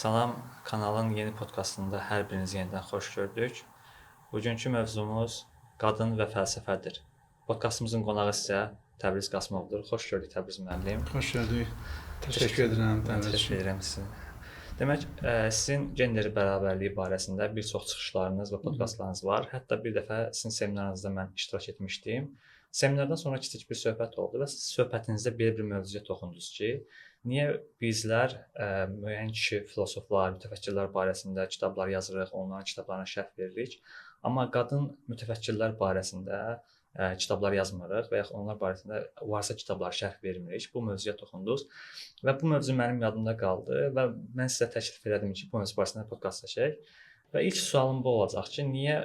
Salam, kanalın yeni podkastında hər birinizi yenidən xoş gördük. Bugünkü mövzumuz qadın və fəlsəfədir. Podkastımızın qonağı isə Təbriz Qasımovdur. Xoş gördük Təbriz müəllim. Xoş gördük. Təşəkkür edirəm. Təşəkkür edirəm sizə. Demək, sizin gender bərabərliyi barəsində bir çox çıxışlarınız və podkastlarınız var. Hətta bir dəfə sizin seminarınızda mən iştirak etmişdim. Seminardan sonra kiçik bir söhbət oldu və siz söhbətinizdə belə bir mövzuya toxundunuz ki, niyə bizlər müəyyən kişi filosoflar, mütəfəkkirlər barəsində kitablar yazırıq, onların kitablarına şərh veririk, amma qadın mütəfəkkirlər barəsində kitablar yazmırıq və yaxud onlar barəsində varsa kitablara şərh vermirik. Bu mövzuya toxundunuz və bu mövzu mənim yadımda qaldı və mən sizə təklif elədim ki, bu mövzu barəsində podkast çəkək. Və ilk sualım bu olacaq ki, niyə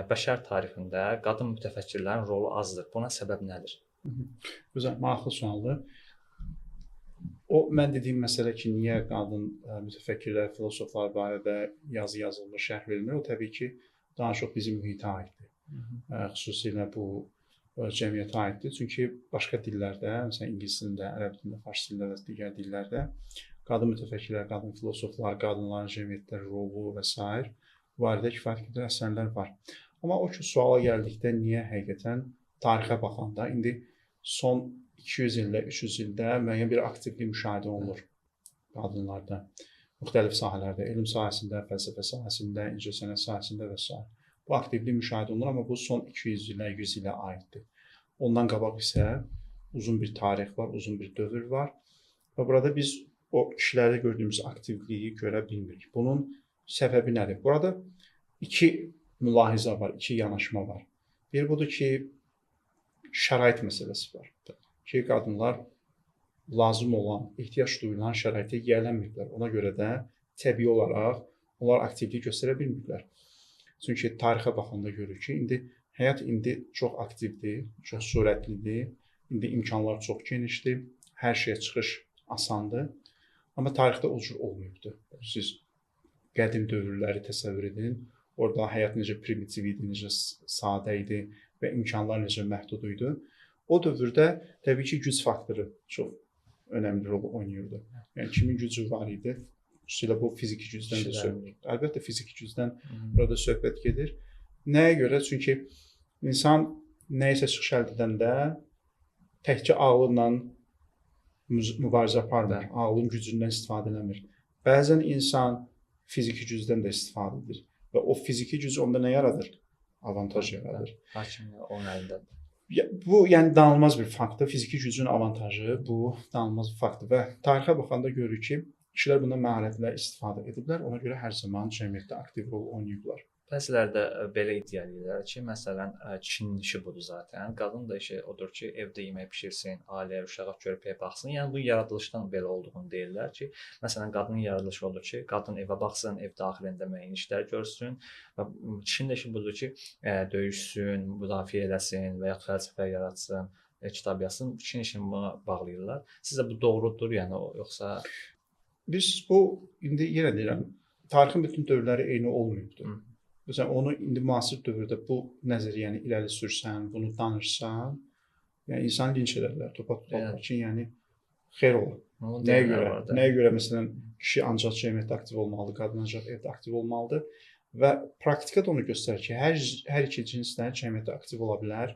bəşər tarixində qadın mütəfəkkirlərin rolu azdır? Buna səbəb nədir? Gözəl, maraqlı sualdır. Mən dediyim məsələ ki, niyə qadın mütəfəkkirlər, filosoflar barədə yazı yazılmır, şərh verilir, o təbii ki, daha çox bizim mühitə aiddir. Xüsusilə bu cəmiyyətə aiddir. Çünki başqa dillərdə, məsələn, ingilis dilində, ərəb dilində, fars dilində və digər dillərdə qadın mütəfəkkirlər, qadın filosoflar, qadınların cəmiyyətdə rolu və s. barədə kifayət qədər əsərlər var. Amma o ki, suala gəldikdə niyə həqiqətən tarixə baxanda, indi son 200 ildə, 300 ildə müəyyən bir aktivlik müşahidə olunur qadınlarda, müxtəlif sahələrdə, elm sahəsində, fəlsəfə sahəsində, incəsənət sahəsində və s. Bu aktivlik müşahidə olunur, amma bu son 200 ilə, 100 ilə aiddir. Ondan qabaq isə uzun bir tarix var, uzun bir dövr var və burada biz o kişilərdə gördüyümüz aktivliyi görə bilmirik. Bunun səbəbi nədir? Burada iki mülahizə var, iki yanaşma var. Bir budur ki, şərait məsələsi var. Ki, qadınlar lazım olan, ehtiyac duyulan şəraitə yiyələnmirlər. Ona görə də təbii olaraq onlar aktivlik göstərə bilmirlər. Çünki tarixə baxanda görürük ki, həyat indi çox aktivdir, çox sürətlidir, indi imkanlar çox genişdir, hər şeyə çıxış asandır. Amma tarixdə o cür olmayıbdır. Siz qədim dövrləri təsəvvür edin. Orada həyat necə primitiv idi, necə sadə idi və imkanlar necə məhdud idi. O dövrdə təbii ki, güc faktoru çox önəmli rol oynayırdı. Yəni kimin gücü var idi? Xüsusilə bu fiziki gücdən də söhbət. Əlbəttə fiziki gücdən burada söhbət gedir. Nəyə görə? Çünki insan nəyisə çıxış əldə edəndə təkcə ağılla mübarizə aparmır, ağlın gücündən istifadə eləmir. Bəzən insan fiziki gücdən də istifadə edir və o fiziki güc onda nə yaradır? Avantaj yaradır. Hakimiyyət onun əlindədir. Bu, yəni danılmaz bir faktdır. Fiziki gücün avantajı bu danılmaz bir faktdır və tarixə baxanda görürük ki, kişilər bundan məharətlə istifadə ediblər. Ona görə hər zaman cəmiyyətdə aktiv rol oynayıblar. Bəziləri də belə iddia edirlər ki, məsələn, kişinin işi budur zaten. Qadın da işi odur ki, evdə yemək bişirsin, ailəyə, uşağa körpəyə baxsın. Yəni bu yaradılışdan belə olduğunu deyirlər ki, məsələn, qadının yaradılışı odur ki, qadın evə baxsın, ev daxilində müəyyən işlər görsün və kişinin də işi budur ki, döyüşsün, müdafiə eləsin və ya fəlsəfə yaratsın, kitab yazsın. Kişinin işini buna bağlayırlar. Sizcə bu doğrudur, yəni yoxsa biz bu indi yenə deyirəm, tarixin bütün dövrləri eyni olmayıbdır. Məsələn, onu indi müasir dövrdə bu nəzəriyyəni irəli sürsən, bunu danışsan, yəni insan linç edərlər, topa tutarlar ki, yəni xeyr ola. Nəyə görə məsələn kişi ancaq cəmiyyətdə aktiv olmalıdır, qadın ancaq evdə aktiv olmalıdır və praktikada onu göstərir ki, hər iki cinslər cəmiyyətdə aktiv ola bilər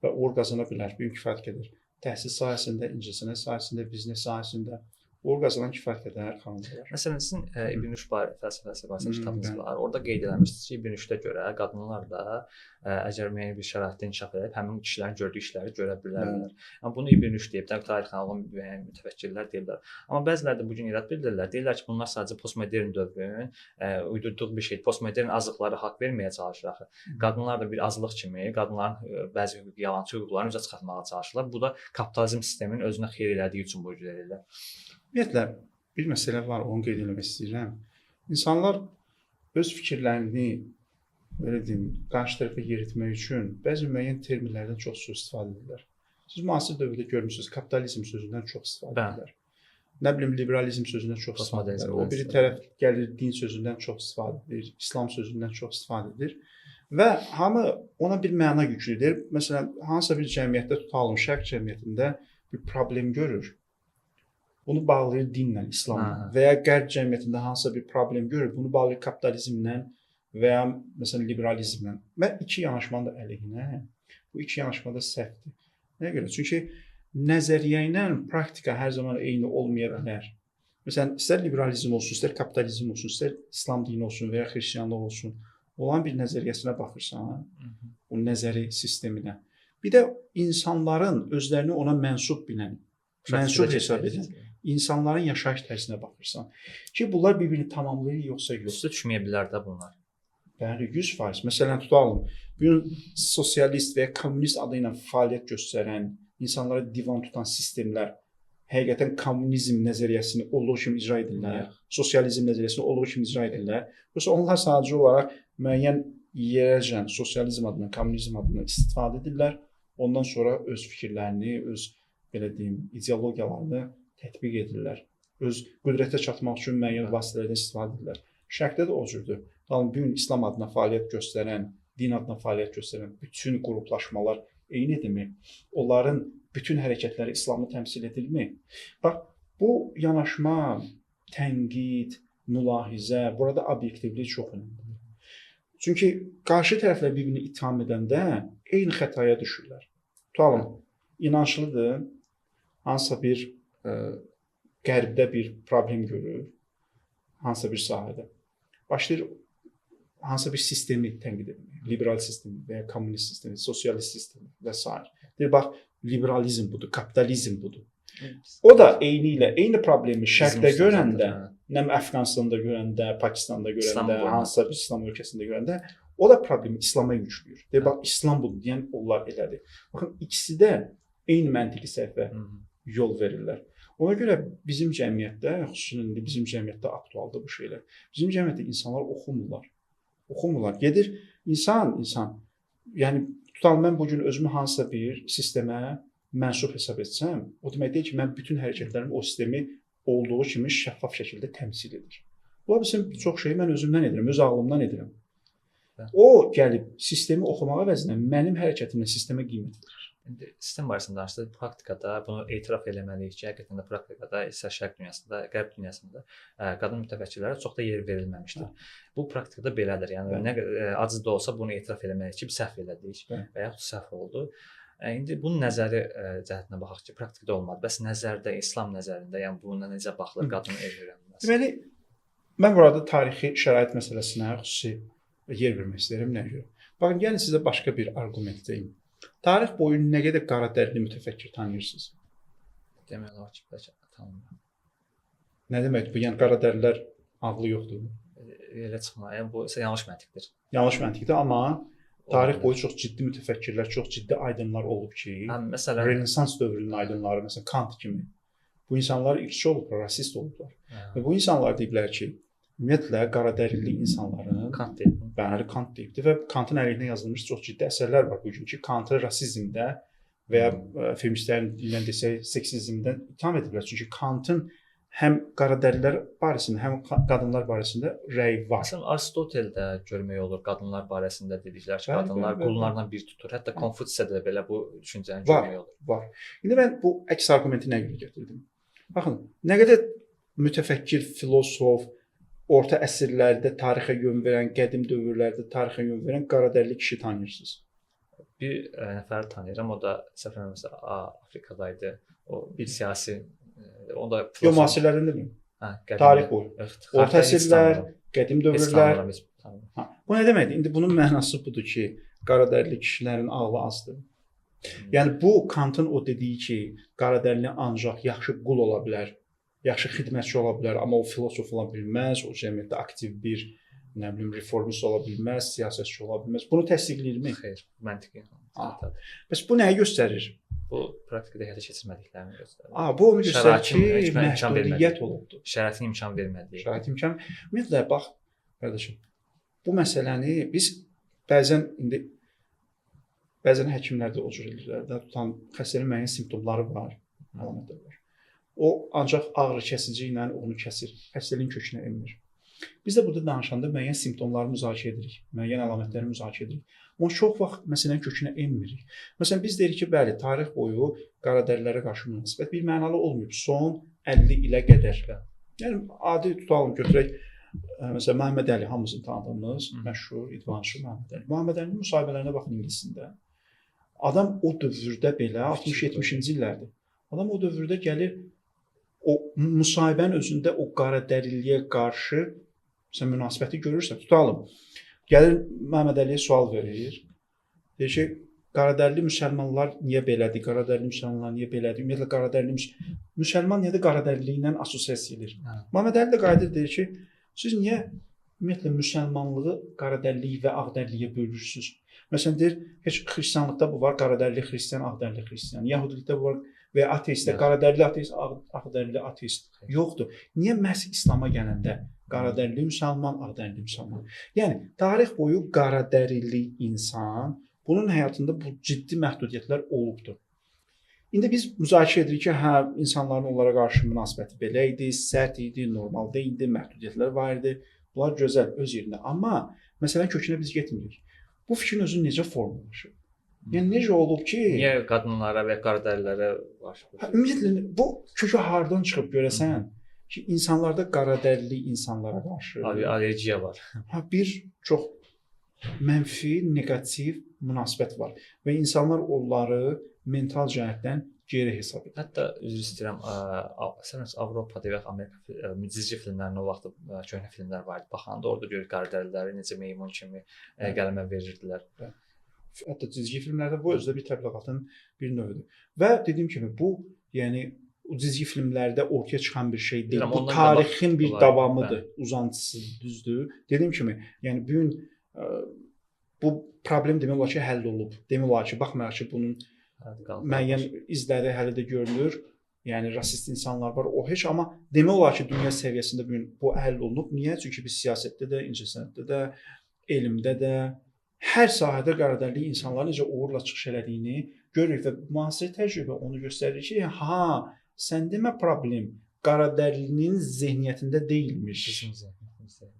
və uğur qazana bilər, bir kifayət qədər. Təhsil sahəsində, incəsənət sahəsində, biznes sahəsində uğur qazanan kifayət qədər xanımlar var. Məsələn, sizin İbn Rüşd fəlsəfəsi barəsində kitabınız var. Orada qeyd etmişsiniz ki, İbn Rüşdə görə qadınlar da əgər müəyyən bir şəraitdə inkişaf edib, həmin kişilərin gördüyü işləri görə bilərlər. Amma bunu İbn Rüşd deyib, tarixən olan müəyyən mütəfəkkirlər deyirlər. Amma bəziləri də bu gün irad bildirirlər. Deyirlər ki, bunlar sadəcə postmodern dövrün uydurduğu bir şeydir. Postmodern azlıqları haqq verməyə çalışır axı. Qadınlar da bir azlıq kimi, qadınların bəzi yalançı hüquqlarını üzə çıxartmağa çalışırlar. Bu da kapitalizm sisteminin özünə xeyir elədiyi üçün bu cür edirlər. Ümumiyyətlə, bir məsələ var, onu qeyd etmək istəyirəm. İnsanlar öz fikirlərini, belə deyim, qarşı tərəfə yeritmək üçün bəzi müəyyən terminlərdən çox istifadə edirlər. Siz müasir dövrdə görmüsünüz, kapitalizm sözündən çox istifadə edirlər. Nə bilim, liberalizm sözündən çox istifadə edirlər. O biri tərəf gəlir, din sözündən çox istifadə edir, İslam sözündən çox istifadə edir. Və hamı ona bir məna yüklüdür. Məsələn, hansısa bir cəmiyyətdə tutalım, şərq cəmiyyətində bir problem görür. bunu bağlayır dinlə, İslamla və ya qərb cəmiyyətində hansısa bir problem görür, bunu bağlayır kapitalizmlə və ya məsələn liberalizmlə. Mən iki yanaşmanın da əleyhinə. Bu iki yanaşma da səhvdir. Nəyə görə? Çünki nəzəriyyə ilə praktika hər zaman eyni olmaya bilər. Məsələn, istər liberalizm olsun, istər kapitalizm olsun, istər İslam dini olsun və ya xristianlıq olsun, olan bir nəzəriyyəsinə baxırsan, o nəzəri sisteminə. Bir də insanların özlərini ona mənsub bilən, mənsub hesab edən insanların yaşayış tərzinə baxırsan ki, bunlar bir-birini tamamlayır yoxsa yox. Üstə düşməyə bilər də bunlar. Bəli, 100%. Məsələn, tutalım, bu sosialist və ya kommunist adı ilə fəaliyyət göstərən, insanlara divan tutan sistemlər həqiqətən kommunizm nəzəriyyəsini olduğu kimi icra edirlər, sosializm nəzəriyyəsini olduğu kimi icra edirlər. Yoxsa onlar sadəcə olaraq müəyyən yerəcən sosializm adına, kommunizm adına istifadə edirlər. Ondan sonra öz fikirlərini, öz belə deyim, ideologiyalarını tətbiq edirlər. Öz qüdrətə çatmaq üçün müəyyən vasitələrdən istifadə edirlər. Şərqdə də o cürdür. Bu gün İslam adına fəaliyyət göstərən, din adına fəaliyyət göstərən bütün qruplaşmalar eynidirmi? Onların bütün hərəkətləri İslamı təmsil edirmi? Bax, bu yanaşma, tənqid, mülahizə, burada obyektivlik çox önəmlidir. Çünki qarşı tərəflər bir-birini ittiham edəndə eyni xətaya düşürlər. Tutalım, inançlıdır, hansısa bir qərbdə bir problem görür, hansısa bir sahədə. Başlayır hansısa bir sistemi tənqid etmək, liberal sistemi və ya kommunist sistemi, sosialist sistemi və s. Deyir, bax, liberalizm budur, kapitalizm budur. O da eyni problemi şərqdə görəndə, nə Əfqanistanda görəndə, Pakistanda görəndə, hansısa bir İslam ölkəsində görəndə, o da problemi İslama yükləyir. Deyir, bax, İslam budur deyən onlar elədir. Baxın, ikisi də eyni məntiqi səhvə yol verirlər. Ona görə bizim cəmiyyətdə, xüsusən bizim cəmiyyətdə aktualdır bu şeylər. Bizim cəmiyyətdə insanlar oxumurlar. Gedir insan, yəni tutalım mən bugün özümü hansısa bir sistemə mənsub hesab etsəm, o demək deyil ki, mən bütün hərəkətlərimi o sistemi olduğu kimi şəffaf şəkildə təmsil edir. Bu bizim çox şeyi mən özümdən edirəm, öz ağlımdan edirəm. O gəlib sistemi oxumaq əvəzinə mənim hərəkətimlə sistemə qiymət verir. İndi sistem barəsində danışdıq, praktikada bunu etiraf eləməliyik ki, həqiqətən də praktikada isə şərq dünyasında, qərb dünyasında qadın mütəfəkkirlərə çox da yer verilməmişdir. Bu praktikada belədir. Yəni nə acı da olsa bunu etiraf eləməliyik ki, biz səhv elədik və yaxud səhv oldu. İndi bunun nəzəri cəhətinə baxaq ki, praktikada olmadı. Bəs nəzərdə, İslam nəzərində, yəni buna necə baxılır qadın el öyrənməsi? Deməli, mən burada tarixi şərait məsələsinə xüsusi yer vermək istəyirəm. Nəyə görə? Baxın, gəlin sizə başqa bir arqument deyim. Tarix boyu nə qədər qaradərili mütəfəkkir tanıyırsınız? Demək olar ki, bəlkə tanımıram. Nə deməkdir bu? Yəni qaradərilər ağlı yoxdur. Elə çıxmır. Yəni bu isə yanlış məntiqdir. Yanlış məntiqdir, amma tarix boyu çox ciddi mütəfəkkirlər, çox ciddi aydınlar olub ki, məsələn, Renessans dövrünün aydınları, məsələn Kant kimi, bu insanlar irqçi olublar, rasist olublar. Və bu insanlar deyiblər ki, ümumiyyətlə qaradərili insanların Kant deyib. Bəli, Kant deyibdi və Kantın əleyhinə yazılmış çox ciddi əsərlər var bugünkü. Kantı rasizmdə və ya feministlərin ilə desək seksizmdən itham ediblər. Çünki Kantın həm qaradərilər barəsində, həm qadınlar barəsində rəyi var. Məsələn, Aristoteldə görmək olur qadınlar barəsində dediklər ki, qadınlar qullarla bir tutur. Hətta Konfutsiyada da belə bu düşüncəni görmək olur. Var. İndi mən bu əks arqumenti nə görə gətirdim? Baxın, nə qədər mütəfəkkir, filosof, orta əsrlərdə tarixə yön verən, qədim dövrlərdə tarixə yön verən qaradərli kişi tanıyırsınız? Bir nəfər tanıyıram, o da səhv eləmirəmsə Afrikadaydı. O bir siyasi onda yox, müasirlərindəmi? Tarix boyu. Orta əsrlər, qədim dövrlər. Bu nə deməkdir? İndi bunun mənası budur ki, qaradərli kişilərin ağlı azdır. Yəni bu Kantın o dediyi ki, qaradərli ancaq yaxşı qul ola bilər, yaxşı xidmətçi ola bilər, amma o filosof ola bilməz, o cəmiyyətdə aktiv bir, nə bilim, reformist ola bilməz, siyasətçi ola bilməz. Bunu təsdiqləyirmi? Xeyr, məntiqi. Bəs bu nəyi göstərir? Bu praktikada həyata keçirmədiklərini göstərir. Bu onu göstərir ki, məhdudiyyət olubdur. Şəraitin imkan vermədiyi. Şəraitin imkan. Ümumiyyətlə, bax, qardaşım, bu məsələni biz bəzən həkimlərdə o cür edirlər də, tutan xəstənin müəyyən simptomları var, əlamətləri var. O ancaq ağrı kəsici ilə onu kəsir, xəstəliyin kökünə enmir. Biz də burada danışanda müəyyən simptomları müzakirə edirik, müəyyən əlamətləri müzakirə edirik. Amma çox vaxt məsələnin kökünə enmirik. Məsələn, biz deyirik ki, bəli, tarix boyu qaradərlilərə qarşı münasibət bir mənalı olmayıb. Son 50 ilə qədər. Yəni adi tutalım götürək məsələn Məhəmməd Əli hamımızın tanıdığımız məşhur idmançı Məhəmməd Əli. Məhəmməd Əlinin müsahibələrinə baxın ingiliscəsində. Adam o dövrdə belə 60-70-ci illərdir. Adam o dövrdə gəlir o müsahibənin özündə o qaradəriliyə qarşı sən münasibəti görürsən. Tutalım. Gəlir Məhəmməd Əliyə sual verir. Deyir ki, qaradərili müsəlmanlar niyə belədir? Qaradərili müsəlmanlar niyə belədir? Ümumiyyətlə qaradərili müsəlman niyə də qaradəriliyi ilə assosiasiya edir? Məhəmməd Əli də qayıdır deyir ki, siz niyə ümumiyyətlə müsəlmanlığı qaradərili və ağdəriliyə bölürsüz? Məsələn deyir, heç xristianlıqda bu var, qaradərili xristian, ağdərili xristian. Yahudilikdə bu var və ateistdə qaradərili ateist, ağdərili ateist yoxdur. Niyə məhz İslam'a gələndə qaradərili müsəlman, ağdərili müsəlman? Yəni tarix boyu qaradərili insan bunun həyatında bu ciddi məhdudiyyətlər olubdur. İndi biz müzakirə edirik ki, hə, insanların onlara qarşı münasibəti belə idi, sərt idi, normal deyildi, məhdudiyyətlər var idi. Bunlar gözəl öz yerində. Amma məsələnin kökünə biz getmirik. Bu fikrin özü necə formalaşıb? Yəni necə olub ki, niyə qadınlara və qaradərlilərə var? Ümumiyyətlə bu kökü hardan çıxıb görəsən ki, insanlarda qaradərli insanlara qarşı allergiya var. Bir çox mənfi, neqativ münasibət var və insanlar onları mental cəhətdən geri hesab edir. Hətta üzr istəyirəm, Avropada və Amerika cizgi filmlərində o vaxt köhnə filmlər var idi. Baxanda orada görürük qaradərliləri necə meymun kimi qələmə verirdilər. Hətta cizgi filmlərdə bu özü də bir təbliğatın bir növüdür. Və dediyim kimi bu, yəni o cizgi filmlərdə ortaya çıxan bir şey deyil. Bu tarixin bir davamıdır, uzantısı, düzdür. Dediyim kimi, yəni bu gün bu problem demək olar ki, həll olunub. Demək olar ki, baxmayaraq ki, bunun müəyyən izləri hələ də görünür. Yəni rasist insanlar var, o heç, amma demək olar ki, dünya səviyyəsində bu gün bu həll olunub. Niyə? Çünki biz siyasətdə də, incəsənətdə də, elmdə də, hər sahədə qaradərli insanların necə uğurla çıxış elədiyini görürük və müasir təcrübə onu göstərir ki, ha, sən demə problem qaradərlinin zehniyyətində deyilmiş.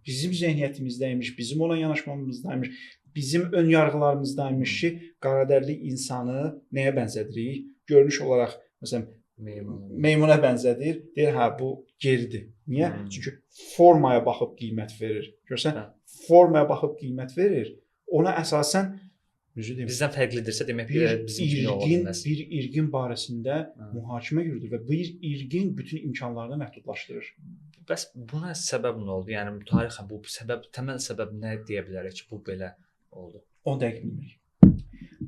Bizim zehniyyətimizdəymiş, bizim ona yanaşmamızdaymış, bizim ön yarğılarımızdaymış ki, qaradərli insanı nəyə bənzədirik? Görünüş olaraq, məsələn, meymuna bənzədir. Deyir, hə, bu geridir. Niyə? Çünki formaya baxıb qiymət verir. Görsən, formaya baxıb qiymət verir. Ona əsasən bizdən fərqlidirsə demək bir irqin barəsində mühakimə yürüdür və bir irqin bütün imkanlarını məhdudlaşdırır. Bəs buna səbəb nə oldu? Yəni tarixən bu səbəb, təməl səbəb nə deyə bilərik ki, bu belə oldu? Onu dəqiq bilmirik.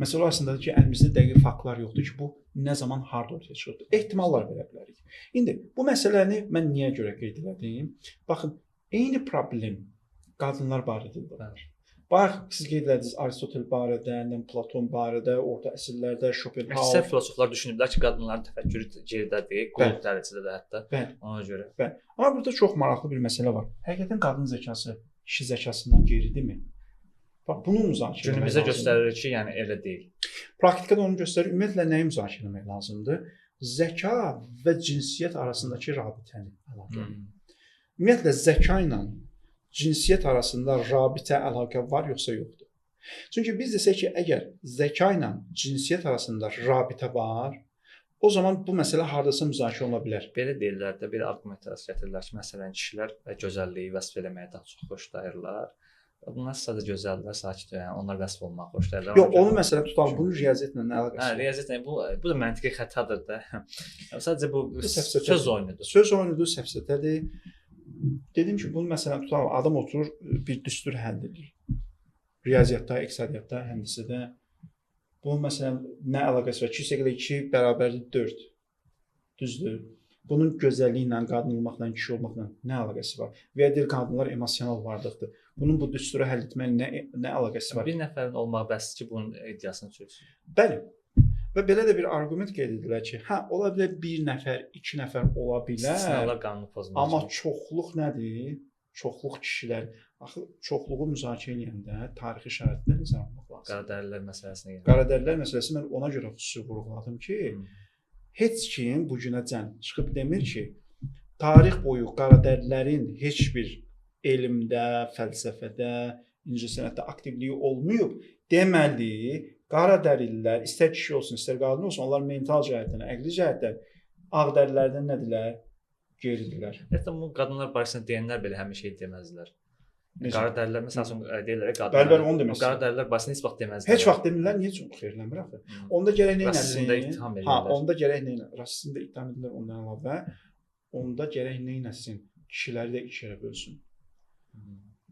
Məsələ aslındadır ki, əlimizdə dəqiq faktlar yoxdur ki, bu nə zaman harda ortaya çıxırdı. Ehtimallar verə bilərik. İndi bu məsələni mən niyə görə qeyd etdim? Baxın, eyni problem qadınlar barədə var. Bax, siz qeyd etdiniz Aristotel barədə, Platon barədə, orta əsrlərdə Schopenhauer. Əksər filosoflar düşünüblər ki, qadınların təfəkkürü geridədir, qulluq dərəcədə də hətta. Ona görə. Amma burada çox maraqlı bir məsələ var. Həqiqətən qadın zəkası kişi zəkasından geridirmi? Bax, bunu müzakirə etmək lazımdır. Bizə göstərir ki, yəni elə deyil. Praktikada onu göstərir. Ümumiyyətlə nəyi müzakirə etmək lazımdır? Zəka və cinsiyyət arasındakı rabitəni əlaqə. Ümumiyyətlə zəka ilə cinsiyyət arasında rabitə, əlaqə var yoxsa yoxdur? Çünki biz desək ki, əgər zəka ilə cinsiyyət arasında rabitə var, o zaman bu məsələ hardasa müzakirə oluna bilər. Belə deyirlər də, bir arqumentasiya gətirirlər ki, məsələn, kişilər gözəlliyi vəsf eləməyə daha çox xoşlayırlar. Bunlar sadəcə gözəldirlər, sakit, yəni onlar vəsf olmağı xoşlayırlar. Yox, onu məsələn tutalım, bunun riyaziyyətlə nə əlaqəsi var? Riyaziyyətlə bu da məntiqi xətadır da. Sadəcə bu söz oyunudur. Söz oyunudur, səfsətədir. Dedim ki, bunu məsələn tutalım, adam oturur, bir düstur həll edir. Riyaziyyatda, iqtisadiyyatda, həndisədə. Bunun məsələn nə əlaqəsi var? 2 + 2 = 4. Düzdür. Bunun gözəlliyi ilə, qadın olmaqla, kişi olmaqla nə əlaqəsi var? Və ya deyir, qadınlar emosional varlıqdır. Bunun bu düsturu həll etməklə nə əlaqəsi var? Bir nəfərin olmaq bəs ki, bunun iddiasını çürütsün. Bəli. Və belə də bir arqument qeyd edirlər ki, hə, ola bilər 1 nəfər, 2 nəfər ola bilər. İstisnalar qanunu pozulmaz. Amma çoxluq nədir? Çoxluq kişilər. Axı çoxluğu müzakirə edəndə tarixi şəraitdə nəzərə almaq lazımdır. Qaradərlilər məsələsinə gəlir. Qaradərlilər məsələsi mən ona görə xüsusi vurğuladım ki, heç kim bu günəcən çıxıb demir ki, tarix boyu qaradərlilərin heç bir elmdə, fəlsəfədə, incəsənətdə aktivliyi olmayıb. Deməli, qaradərililər, istər kişi olsun, istər qadın olsun, onlar mental cəhətdən, əqli cəhətdən ağdərlilərdən nədirlər? qeyridirlər. Hətta bu qadınlar barəsində deyənlər belə həmişə deməzlər. Necə? Qara dərilər məsəl üçün deyirlər Bəli, onu demək qara dərilər barəsində heç vaxt deməzlər. Heç vaxt demirlər, niyə çox xeyirlənmir axı? Onda gərək nə etsin? Rasizmdə ittiham edirlər. Onda gərək nə? Rasizmdə ittiham edirlər ondan əlavə. Onda gərək nə etsin? Kişiləri də iki yerə bölsün.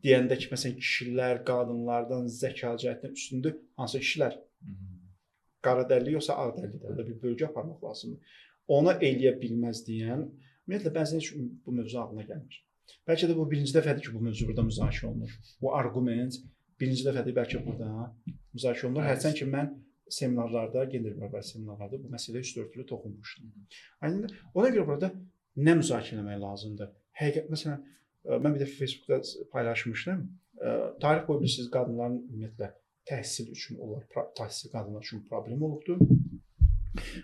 Deyəndə ki, məsələn, kişilər qadınlardan zəka cəhətdən üstündür, hansı kişilər? Qara dərli yoxsa ağ dərli də bir bölgü aparmaq lazımdır. Ona eləyə bilməz deyən, ümumiyyətlə bəzən bu mövzu ağlına gəlmir. Bəlkə də bu birinci dəfədir ki, bu mövzu burada müzakirə olunur. Bu arqument birinci dəfədir bəlkə burada müzakirə olunur. Hərçənd ki, mən seminarlarda, gender bərabər seminarlarda bu məsələyə üstörtülü toxunmuşdum. Aynı ona görə burada nə müzakirə etmək lazımdır? Həqiqət, məsələn, mən bir də Facebookda paylaşmışdım. Tarix boyu bilirsiniz, qadınların ümumiyyətlə təhsil üçün təhsil qadınlar üçün problem olubdur.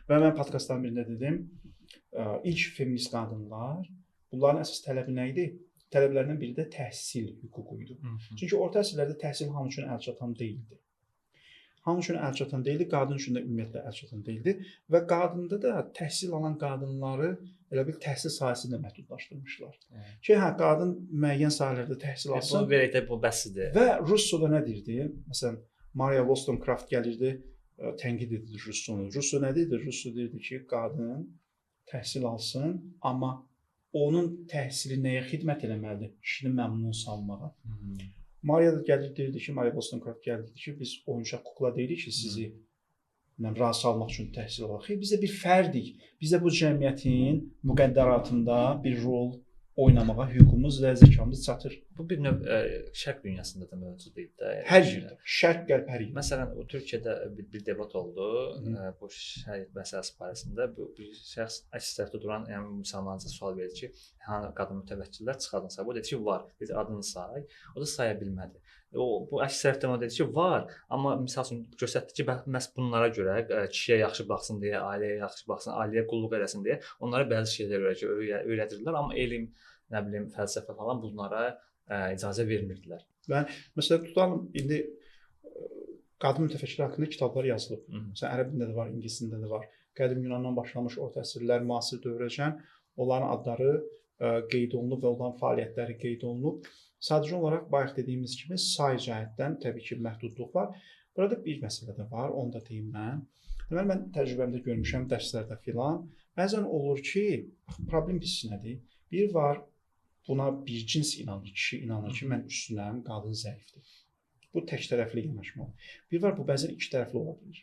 Və mən podkastların birində dedim, ilk feminist qadınlar, bunların əsas tələbi nə idi? Tələblərindən biri də təhsil hüququ idi. Çünki orta əsrlərdə təhsil hamı üçün əlçatan deyildi. Hamı üçün əlçatan deyildi, qadın üçün də ümumiyyətlə əlçatan deyildi və qadında da təhsil alan qadınları elə bir təhsil sahəsində məhdudlaşdırmışlar. Ki, hə, qadın müəyyən sahələrdə təhsil alsın. Bunu verək də bu bəsidir. Və Russoda nə deyirdi? Məsələn, Maria Wollstonecraft gəlirdi, tənqid edirdi Russonu. Russo nə deyirdi? Russo deyirdi ki, qadın təhsil alsın, amma onun təhsili nəyə xidmət eləməlidir? Kişini məmnun salmağa. Maria da gəlir deyirdi ki, Maria Wollstonecraft gəlirdi ki, biz oyuncaq kukla deyirik ki, sizi razı salmaq üçün təhsil alaq. Biz də bir fərdik. Biz də bu cəmiyyətin müqəddəratında bir rol oynamağa hüququmuz və zəkamız çatır. Bu bir növ şərq dünyasında da mövcud idi də. Hər yerdə. Şərq qərb hər yerdə. Məsələn, o Türkiyədə bir debat oldu bu şəhid məsələsi barəsində. Bu bir şəxs əks tərəfdə duran, yəni müsəlmanca sual verdi ki, hanı qadın mütəvəkkillər çıxardınsa? Bu dedi ki, var. Dedi adını say. O da saya bilmədi. Bu əks tərəfdən o dedi ki, var, amma məsəl üçün göstərdi ki, məhz bunlara görə kişiyə yaxşı baxsın deyə, ailəyə yaxşı baxsın, ailəyə qulluq eləsin deyə onlara bəzi şeylər öyrədirlər, amma elm, nə bilim, fəlsəfə falan bunlara icazə vermirdilər. Və məsələn tutalım indi qadın mütəfəkkirlər haqqında kitablar yazılıb. Məsələn ərəbində də var, ingiliscəsində də var. Qədim Yunandan başlamış orta əsrlər, müasir dövrəcən onların adları qeyd olunub və onların fəaliyyətləri qeyd olunub. Sadəcə olaraq bayaq dediyimiz kimi say cəhətdən təbii ki, məhdudluq var. Burada bir məsələ də var, onu da deyim mən. Deməli mən təcrübəmdə görmüşəm dərslərdə filan. Bəzən olur ki, problem hissi nədir? Bir var, buna bir cins inanır, kişi inanır ki, mən üstünəm, qadın zəifdir. Bu tək tərəfli yanaşma. Bir var, bu bəzən iki tərəfli ola bilir.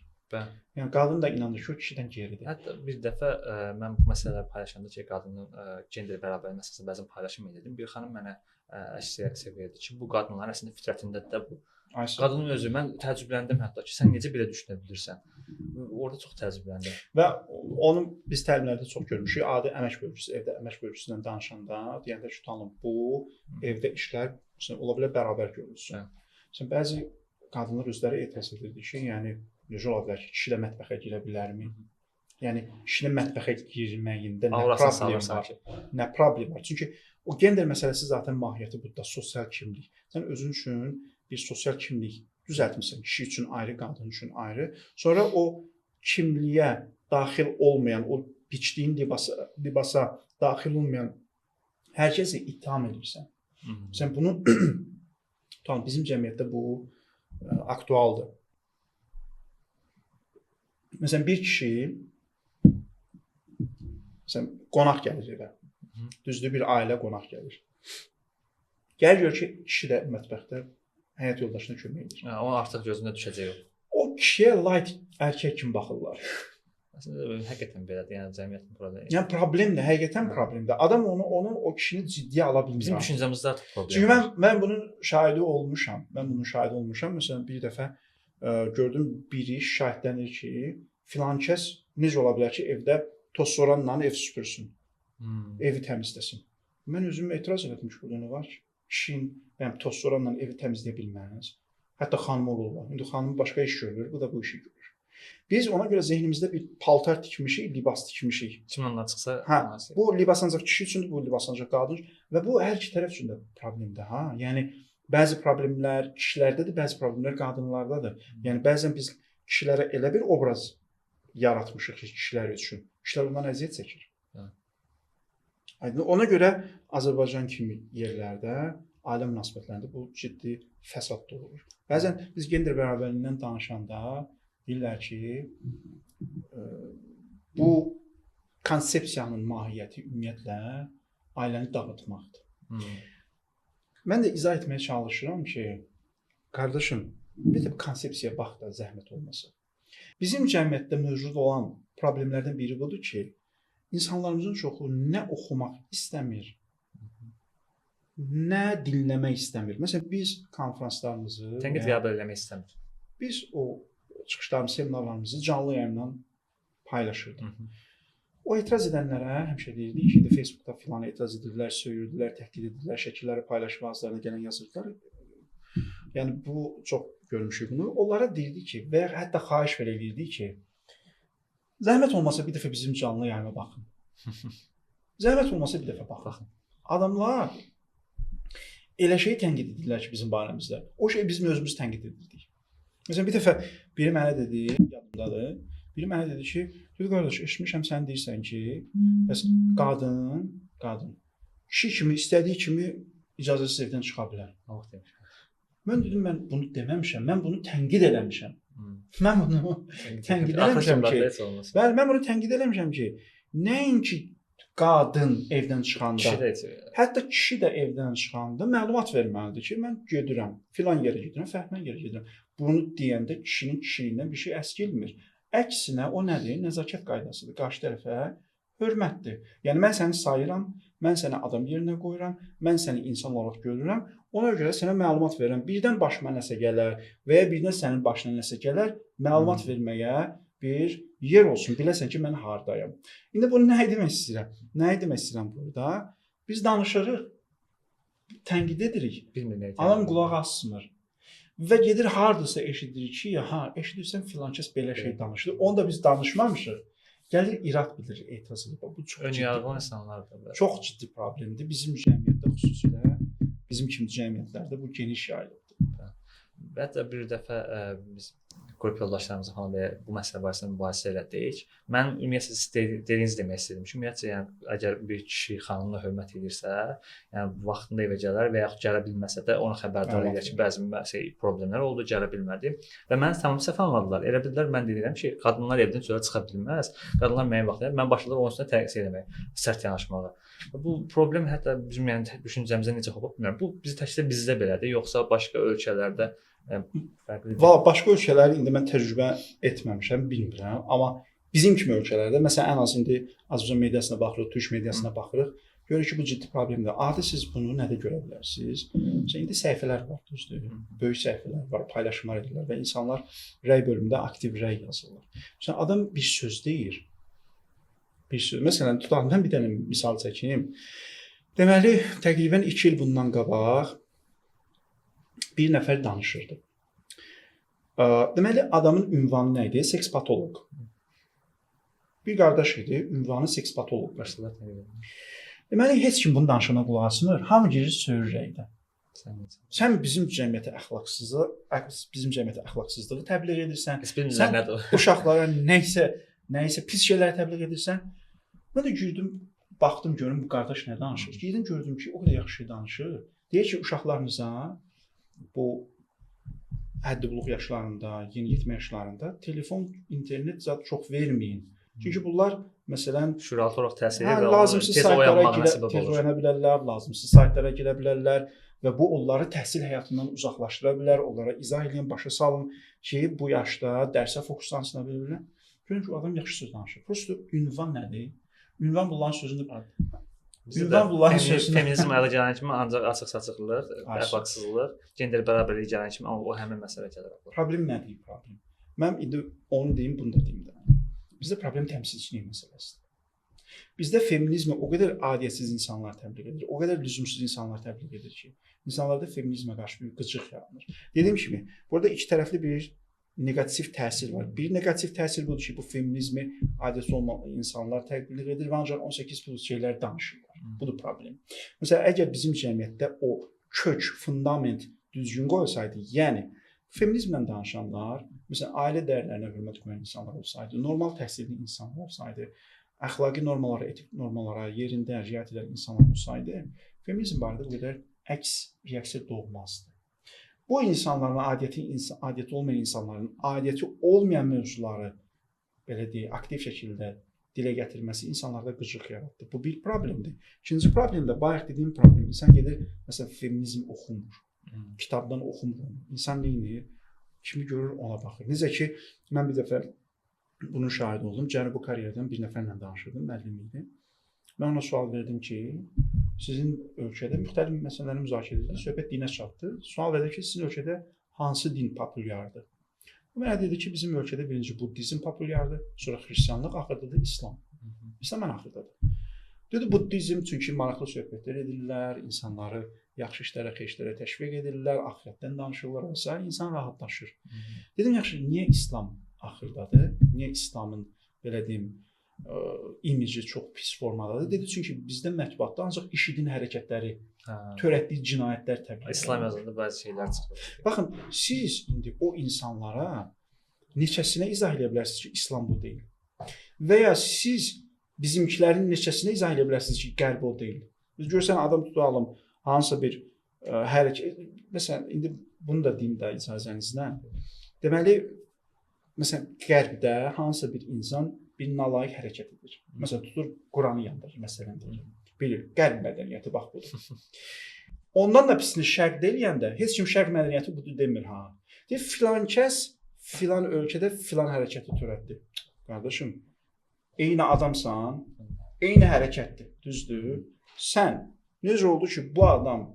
Yəni qadın da inanır ki, o kişidən geridir. Hətta bir dəfə mən bu məsələləri paylaşanda ki, qadının gender bərabərliyi məsələsində bəzən paylaşım edirdim. Bir xanım mənə əks reaksiya verdi ki, bu qadınların əslində fitrətindədir də bu. Qadının özü, mən təəccübləndim hətta ki, sən necə belə düşünə bilirsən? Orada çox təəccübləndim. Və onu biz təlimlərdə çox görmüşük. Adi əmək bölgüsü, evdə əmək bölgüsündən danışanda deyəndə ki, tutalım bu evdə işlər məsələn ola bilər bərabər görülsün. Məsələn bəzi qadınlar özləri etiraz edirdi ki, yəni necə ola bilər ki, kişi də mətbəxə girə bilərmi? Yəni kişinin mətbəxə girməyində nə problem var? Nə problem var? Çünki o gender məsələsi zaten mahiyyəti burada sosial kimlik. Sən özün üçün bir sosial kimlik düzəltmisən. Kişi üçün ayrı, qadın üçün ayrı. Sonra o kimliyə daxil olmayan, o biçdiyin libasa daxil olmayan hər kəsi ittiham edirsən. Sən bunu tamam bizim cəmiyyətdə bu aktualdır. Məsələn bir kişi məsələn qonaq gəlir evə. Düzdür, bir ailə qonaq gəlir. Gəl gör ki, kişi də mətbəxdə həyat yoldaşına kömək edir. O artıq gözünə düşəcək o. O kişiyə light erkək kimi baxırlar. Əslində həqiqətən belədir, yəni cəmiyyətin problemi. Yəni problemdir, həqiqətən problemdir. Adam onu o kişini ciddiyə ala bilmir. Bizim düşüncəmizdə artıq problem. Çünki mən bunun şahidi olmuşam. Məsələn bir dəfə gördüm biri şahidlənir ki, filan kəs necə ola bilər ki, evdə toz soranla ev süpürsün. Evi təmizləsin. Mən özüm etiraz etdim ki, burada nə var ki, kişinin toz soranla evi təmizləyə bilməz. Hətta xanım olurlar. İndi xanım başqa iş görür, bu da bu işi görür. Biz ona görə zehnimizdə bir paltar tikmişik, libas tikmişik. Kim ondan çıxsa, bu libas ancaq kişi üçündür, bu libas ancaq qadın üçün və bu hər iki tərəf üçün də problemdir, ha? Yəni bəzi problemlər kişilərdədir, bəzi problemlər qadınlardadır. Yəni bəzən biz kişilərə elə bir obraz yaratmışıq ki, kişilər üçün. Kişilər ondan əziyyət çəkir. Ona görə Azərbaycan kimi yerlərdə ailə münasibətlərində bu ciddi fəsad doğurur. Bəzən biz gender bərabərliyindən danışanda deyirlər ki, bu konsepsiyanın mahiyyəti ümumiyyətlə ailəni dağıtmaqdır. Mən də izah etməyə çalışıram ki, qardaşım, bir də konsepsiyaya bax da zəhmət olmasa. Bizim cəmiyyətdə mövcud olan problemlərdən biri budur ki, insanlarımızın çoxu nə oxumaq istəmir, nə dinləmək istəmir. Məsələn, biz konfranslarımızı, tənqid qəbul etmək istəmir. Biz o çıxışlarımız, seminarlarımızı canlı yayımla paylaşırdıq. O etiraz edənlərə həmişə deyirdik ki, Facebookda filan etiraz edirlər, söyürdülər, təhqir edirlər, şəkilləri paylaşma azlarına gələn yazırdılar. Yəni bu çox görmüşük bunu. Onlara deyirdik ki, və ya hətta xahiş belə edirdik ki, zəhmət olmasa bir dəfə bizim canlı yayıma baxın. Zəhmət olmasa bir dəfə baxın. Adamlar elə şey tənqid edirlər ki, bizim barəmizdə. O şey bizim özümüz tənqid edirdik. Məsələn, bir dəfə biri mənə dedi, yadımdadır. Biri mənə dedi ki, "Dedi qardaş, eşitmişəm sən deyirsən ki, bəs qadın kişi kimi istədiyi kimi icazəsiz evdən çıxa bilər." Mən dedim, mən bunu deməmişəm. Mən bunu tənqid eləmişəm. Mən bunu tənqid eləmişəm ki, bəli, mən bunu tənqid eləmişəm ki, nəinki qadın evdən çıxanda, hətta kişi də evdən çıxanda məlumat verməlidir ki, mən gedirəm, filan yerə gedirəm, fəhmən yerə gedirəm. Bunu deyəndə kişinin kişiliyindən bir şey əskilmir. Əksinə o nədir? Nəzakət qaydasıdır. Qarşı tərəfə hörmətdir. Yəni mən səni sayıram, mən səni adam yerinə qoyuram, mən səni insan olaraq görürəm. Ona görə sənə məlumat verirəm. Birdən başıma nəsə gələr və ya birdən sənin başına nəsə gələr, məlumat verməyə bir yer olsun. Biləsən ki, mən hardayam. İndi bunu nə demək istəyirəm? Nə demək istəyirəm burada? Biz danışırıq, tənqid edirik. Adam qulaq asmır. Və gedir hardasa eşidir ki, eşidirsən filan kəs belə şey danışır. Onu da biz danışmamışıq. Gəlir İraq bilir, etiraz edir. Bu çox önyargılı insanlardır. Çox ciddi problemdir. Bizim cəmiyyətdə xüsusilə bizim kimi cəmiyyətlərdə bu geniş yayılıbdır. Hətta bir dəfə biz qrup yoldaşlarımızla falan belə bu məsələ barəsində mübahisə elədik. Mən ümumiyyətlə siz dediyinizi demək istədim. Çünki ümumiyyətlə yəni əgər bir kişi xanımına hörmət edirsə, yəni vaxtında evə gələr və yaxud gələ bilməsə də onu xəbərdar edir ki, bəzi problemlər oldu, gələ bilmədi. Və məni tamam səhv anladılar. Elə bildilər mən deyirəm ki, qadınlar evdən çölə çıxa bilməz. Qadınlar müəyyən vaxt mən başladım onun üstünə təqsir eləməyə, sərt yanaşmağa. Bu problem hətta bizim yəni düşüncəmizə necə hopub bilmirəm. Bu təkcə bizdə belədir, yoxsa başqa ölkələrdə fərqlidir? Başqa ölkələri indi mən təcrübə etməmişəm, bilmirəm. Amma bizim kimi ölkələrdə, məsələn, ən az indi Azərbaycan mediasına baxırıq, Türk mediasına baxırıq, görürük ki, bu ciddi problemdir. Adi siz bunu nədə görə bilərsiniz? Məsələn, indi səhifələr var, düzdür? Böyük səhifələr var, paylaşımlar edirlər və insanlar rəy bölümündə aktiv rəy yazırlar. Məsələn, adam bir söz deyir. Bir söz. Məsələn, tutaq, mən bir dənə misal çəkeyim. Deməli, təqribən 2 il bundan qabaq bir nəfər danışırdı. Deməli, adamın ünvanı nə idi? Seks patoloq. Bir qardaş idi, ünvanı seks patoloq. Deməli, heç kim bunu danışana qulaq asmır. Hamı girir söyür rəydə. Sən bizim cəmiyyətə əxlaqsızlığı təbliğ edirsən. Sən uşaqlara nəysə pis şeylər təbliğ edirsən. Mən də girdim, baxdım, görüm bu qardaş nə danışır. Girdim, gördüm ki, o qədər yaxşı danışır. Deyir ki, uşaqlarınıza bu həddi buluq yaşlarında, yeniyetmə yaşlarında telefon, internet zat çox verməyin. Çünki bunlar məsələn şüuraltı olaraq təsir edir və lazımsız saytlara tez oyana bilərlər, lazımsız saytlara girə bilərlər və bu onları təhsil həyatından uzaqlaşdıra bilər. Onlara izah edin, başa salın ki, bu yaşda dərsə fokuslansına bilirlər. Görün ki, o adam yaxşı söz danışır. Prosta ünvan nədir? Ünvan bunların sözündə feminizm ayağına gələn kimi ancaq açıq-saçıqlıq, əxlaqsızlıq, gender bərabərliyi gələn kimi o həmin məsələ gəlir. Problem nədir? Problem. Mən indi onu deyim, bunu da deyim də. Bizdə problem təmsilçilik məsələsidir. Bizdə feminizmə o qədər adiyyətsiz insanlar təbliğ edir, o qədər lüzumsuz insanlar təbliğ edir ki, insanlarda feminizmə qarşı bir qıcıq yaranır. Dediyim kimi, burada iki tərəfli bir negativ təsir var. Bir negativ təsir budur ki, bu feminizmi adiyyətsiz olmayan insanlar təbliğ edir və ancaq 18+ şeylər danışırlar. Budur problem. Məsələn, əgər bizim cəmiyyətdə o kök, fundament düzgün qoyulsaydı, yəni feminizmlə danışanlar, məsələn, ailə dəyərlərinə hörmət qoyan insanlar olsaydı, normal təhsilli insanlar olsaydı, əxlaqi normalara, etik normalara yerində riayət edən insanlar olsaydı, feminizm barədə bu qədər əks reaksiya doğmazdı. Bu insanların adiyyəti olmayan insanların adiyyəti olmayan mövzuları belə deyək, aktiv şəkildə dilə gətirməsi insanlarda qıcıq yaratdı. Bu bir problemdir. İkinci problem də bayaq dediyim problem. İnsan gedir, məsələn, feminizm oxumur. Kitabdan oxumur. İnsan neyini? Kimi görür, ona baxır. Necə ki, mən bir dəfə bunun şahidi oldum. Cənubi Koreyadan bir nəfərlə danışırdım, müəllim idi. Mən ona sual verdim ki, sizin ölkədə müxtəlif məsələləri müzakirə edilir, söhbət dinə çatdı. Sual verdim ki, sizin ölkədə hansı din populyardır? O mənə dedi ki, bizim ölkədə birinci Buddizm populyardır, sonra xristianlıq, axırda da İslam. İslam ən axırdadır. Dedi, Buddizm çünki maraqlı söhbətlər edirlər, insanları yaxşı işlərə, xeyir işlərə təşviq edirlər, axirətdən danışırlar və s. İnsan rahatlaşır. Dedim, yaxşı, niyə İslam axırdadır? Niyə İslamın, belə deyim, imici çox pis formadadır? Dedi, çünki bizdə mətbuatda ancaq IŞİD-in hərəkətləri, törətdiyi cinayətlər təbliğ edilir. İslam yazında bəzi şeylər çıxır. Baxın, siz indi o insanlara neçəsinə izah edə bilərsiniz ki, İslam bu deyil? Və ya siz bizimkilərin neçəsinə izah edə bilərsiniz ki, qərb o deyil? Biz görsən, adam tutalım, hansısa bir hərəkət, məsələn, indi bunu da deyim də icazənizlə. Deməli, məsələn, qərbdə hansısa bir insan bir nalayiq hərəkət edir. Məsələn, tutur, Quranı yandırır, məsələn, deyir. Bilir, qərb mədəniyyəti, bax budur. Ondan da pisini şərq eləyəndə, heç kim şərq mədəniyyəti budur demir, ha. Deyir, filan kəs, filan ölkədə filan hərəkəti törətdi. Qardaşım, eyni adamsan, eyni hərəkətdir, düzdür? Sən, necə oldu ki, bu adam